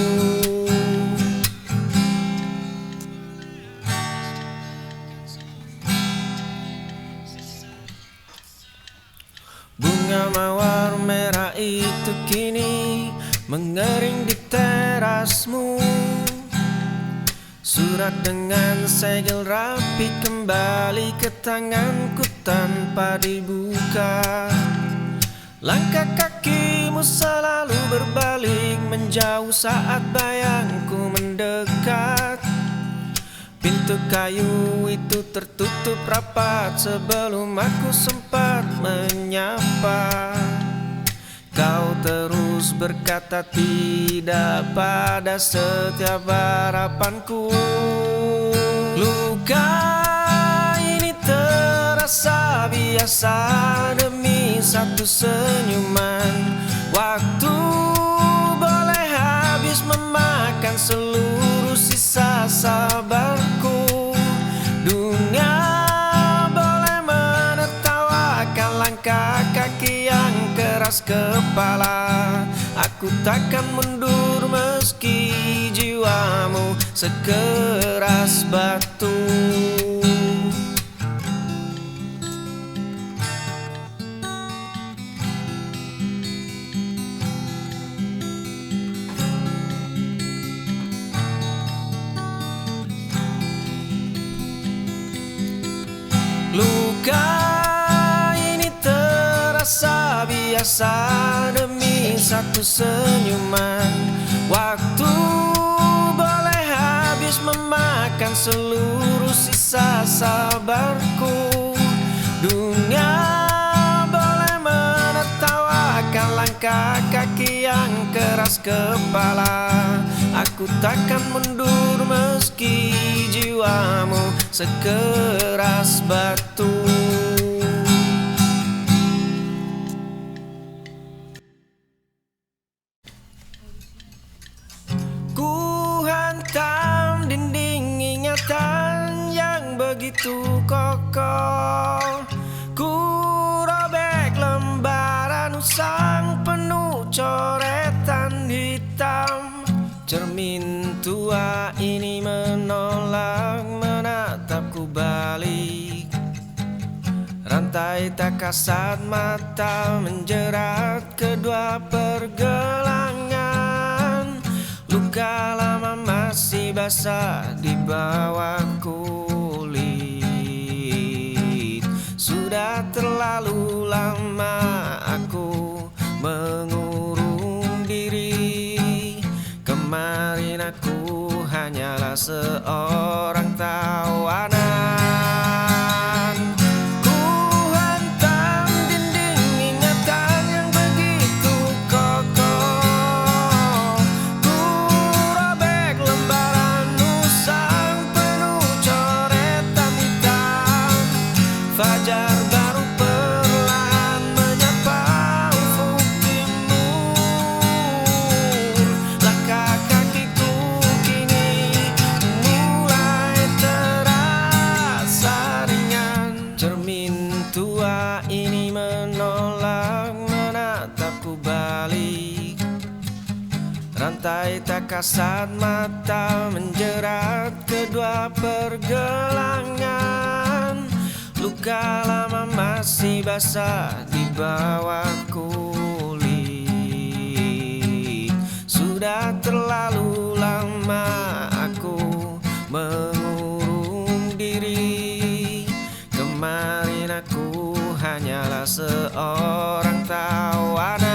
Bunga mawar merah itu kini mengering di terasmu. Surat dengan segel rapi kembali ke tanganku tanpa dibuka. Langkah kakimu selalu berbalik menjauh saat bayangku mendekat. Pintu kayu itu tertutup rapat sebelum aku sempat menyapa. Kau terus berkata tidak pada setiap harapanku. Luka ini terasa biasa demi satu senyuman. Waktu boleh habis memakan seluruh sisa sabarku. Dunia boleh menertawakan langkah kaki yang keras kepala. Aku takkan mundur meski jiwamu sekeras batu. Luka ini terasa biasa demi satu senyuman. Waktu boleh habis memakan seluruh sisa sabarku. Dunia boleh menertawakan langkah kaki yang keras kepala. Aku takkan mundur meski jiwamu sekeras batu. Ku hantam dinding ingatan yang begitu kokoh. Ku robek lembaran usang penuh coretan hitam. Cermin tua ini menolak menatapku balik. Rantai tak kasat mata menjerat kedua pergelangan. Luka lama masih basah di bawah kulit. Sudah terlalu lama aku mengurung diri. Kemarin aku hanyalah seorang tawanan. Ku hantam dinding ingatan yang begitu kokoh. Ku robek lembaran usang penuh coretan hitam. Fajar baru perlahan menyapa ufuk timur. Langkah kakiku kini mulai terasa ringan. Cermin tua ini menolak menatapku balik. Rantai tak kasat mata menjerat kedua pergelangan. Luka lama masih basah di bawah kulit. Sudah terlalu lama aku mengurung diri. Kemarin aku hanyalah seorang tawanan.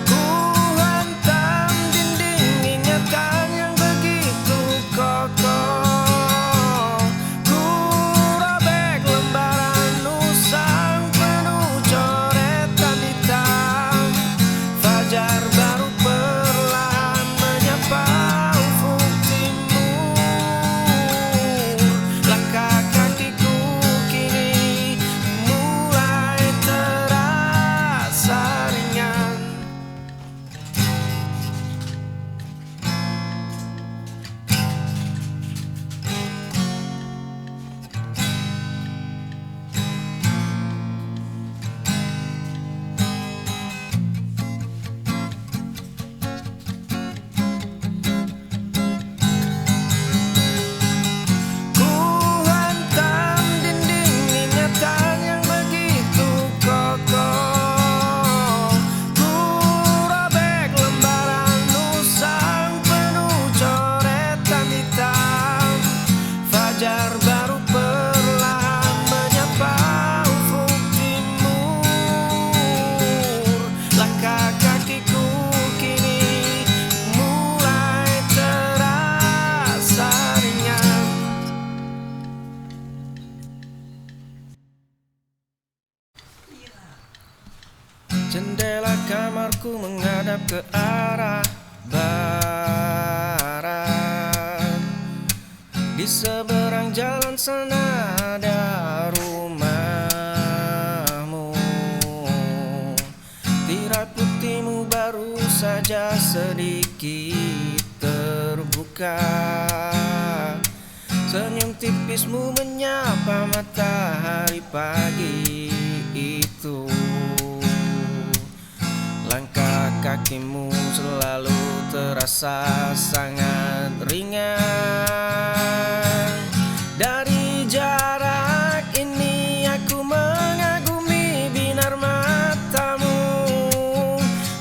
Ku hantam dinding ingatan yang begitu kokoh. Ku robek lembaran usang penuh coretan hitam. Fajar baru perlahan menyapa ufuk timur. Langkah kakiku kini mulai terasa ringan. Ku hantam dinding ingatan yang begitu kokoh. Ku robek lembaran usang penuh coretan hitam. Fajar baru perlahan menyapa ufuk timur. Langkah kakiku kini mulai terasa ringan. Jendela kamarku menghadap ke arah barat. Di seberang jalan sana ada rumahmu. Tirai putihmu baru saja sedikit terbuka. Senyum tipismu menyapa matahari pagi itu. Langkah kakimu selalu terasa sangat ringan. Dari jarak ini aku mengagumi binar matamu.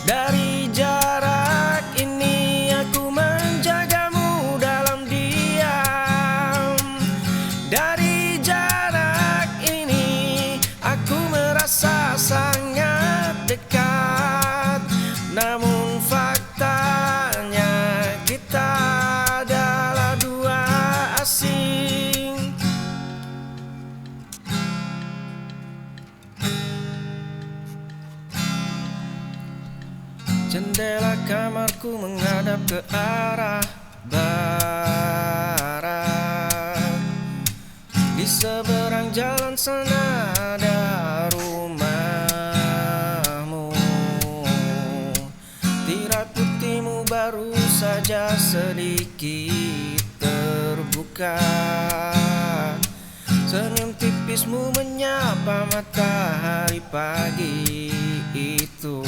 Dari jarak ini aku menjagamu dalam diam. Dari Jendela kamarku menghadap ke arah barat. Di seberang jalan sana ada rumahmu. Tirai putihmu baru saja sedikit terbuka. Senyum tipismu menyapa matahari pagi itu.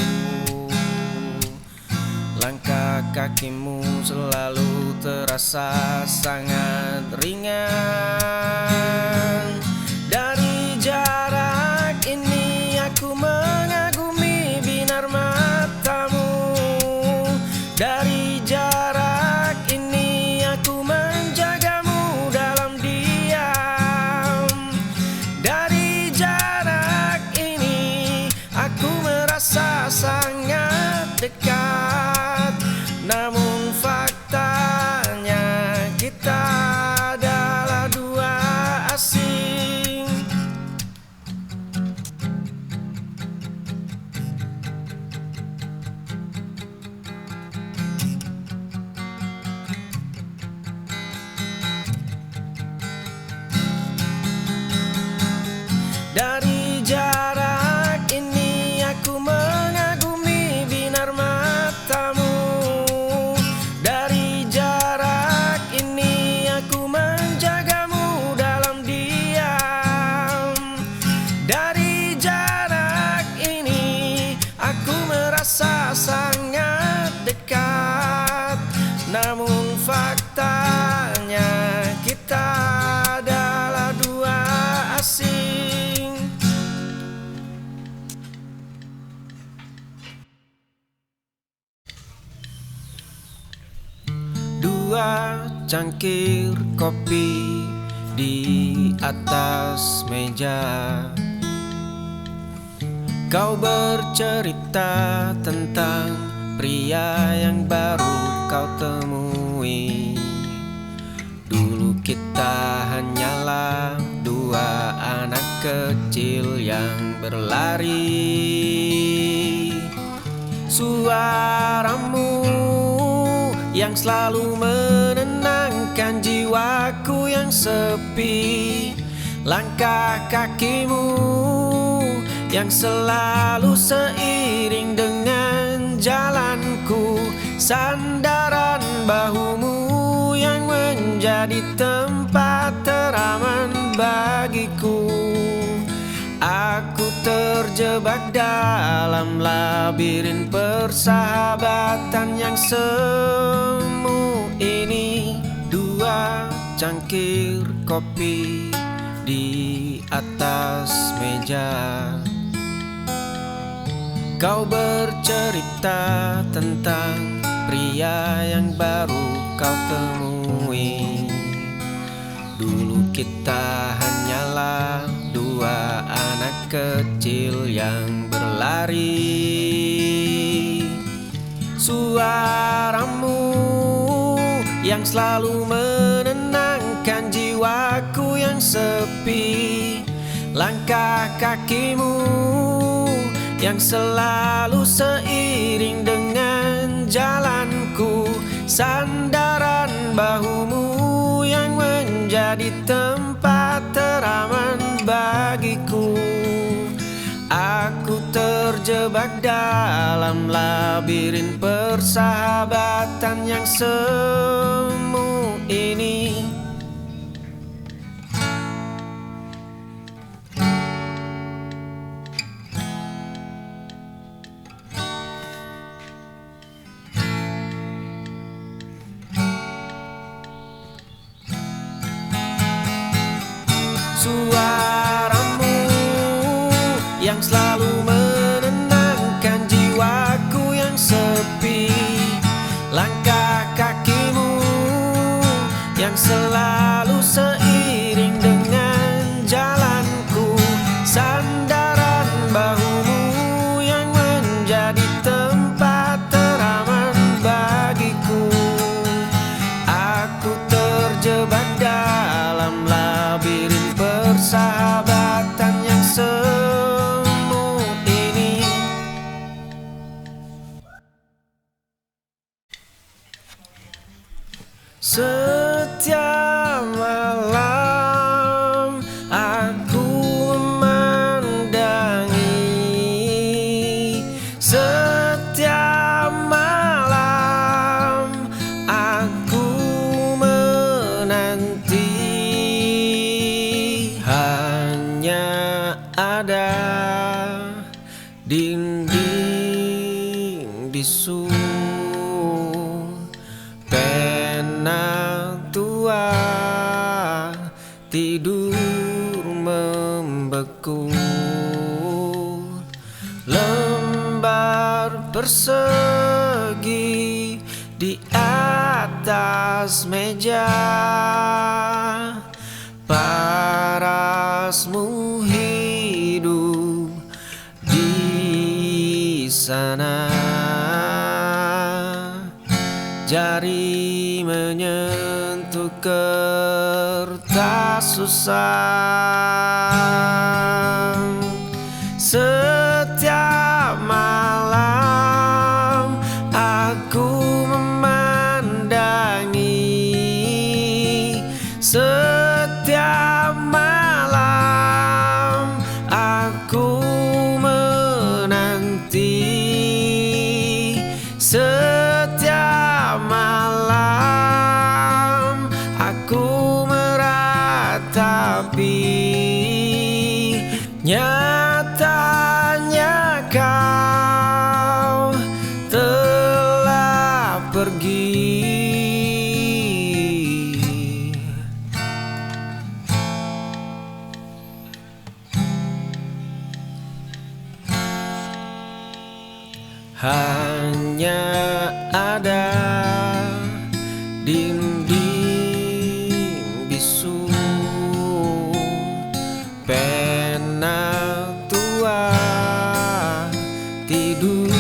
Langkah kakimu selalu terasa sangat ringan. Dari jarak ini aku mengagumi binar matamu. Dari jarak ini aku menjagamu dalam diam. Dari jarak ini aku merasa sangat dekat. Namun faktanya kita adalah dua asing. Dari jarak ini aku mengagumi binar matamu. Dari jarak ini aku menjagamu dalam diam. Dari jarak ini aku merasa sangat dekat. Namun faktanya kita adalah dua asing. Dua cangkir kopi di atas meja. Kau bercerita tentang pria yang baru kau temui. Dulu kita hanyalah dua anak kecil yang berlari. Suaramu yang selalu menenangkan jiwaku yang sepi. Langkah kakimu yang selalu seiring dengan jalanku. Sandaran bahumu yang menjadi tempat teraman bagiku. Aku terjebak dalam labirin persahabatan yang semu ini. Dua cangkir kopi di atas meja. Kau bercerita tentang pria yang baru kau temui. Dulu kita hanyalah dua anak kecil yang berlari. Suaramu yang selalu menenangkan jiwaku yang sepi. Langkah kakimu yang selalu seiring dengan jalanku. Sandaran bahumu yang menjadi tempat teraman bagiku. Aku terjebak dalam labirin persahabatan yang semu ini. Suaramu yang selalu menenangkan jiwaku yang sepi. Langkah kakimu yang selalu seiring dengan jalanku. Sandaran bahumu yang menjadi tempat teraman bagiku. Aku terjebak dalam labirin persahabatan yang semu ini. tidur membeku. Lembar persegi di atas meja, parasmu hidup di sana. Jari menyentuh kertas susah. Setiap malam aku memandangi, setiap malam aku menanti, setiap malam aku meratapi. Nyatanya kau telah pergi. Hanya ada dinding bisu, pena tua tidur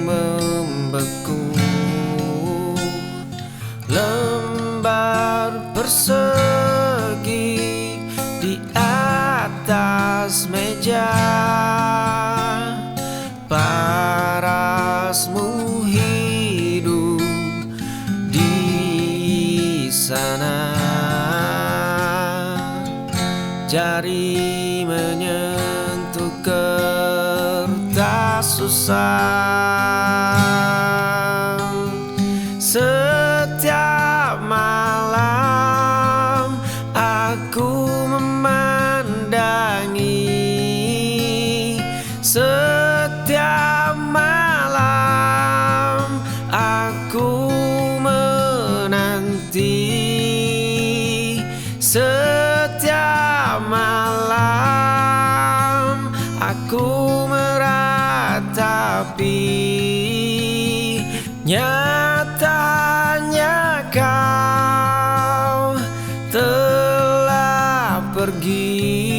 membeku. Lembar persegi di atas meja, parasmu hidup di sana. Jari menyentuh kertas susah. Setiap malam aku memandangi, setiap malam aku menanti, setiap malam aku meratapi. Nyatanya kau telah pergi.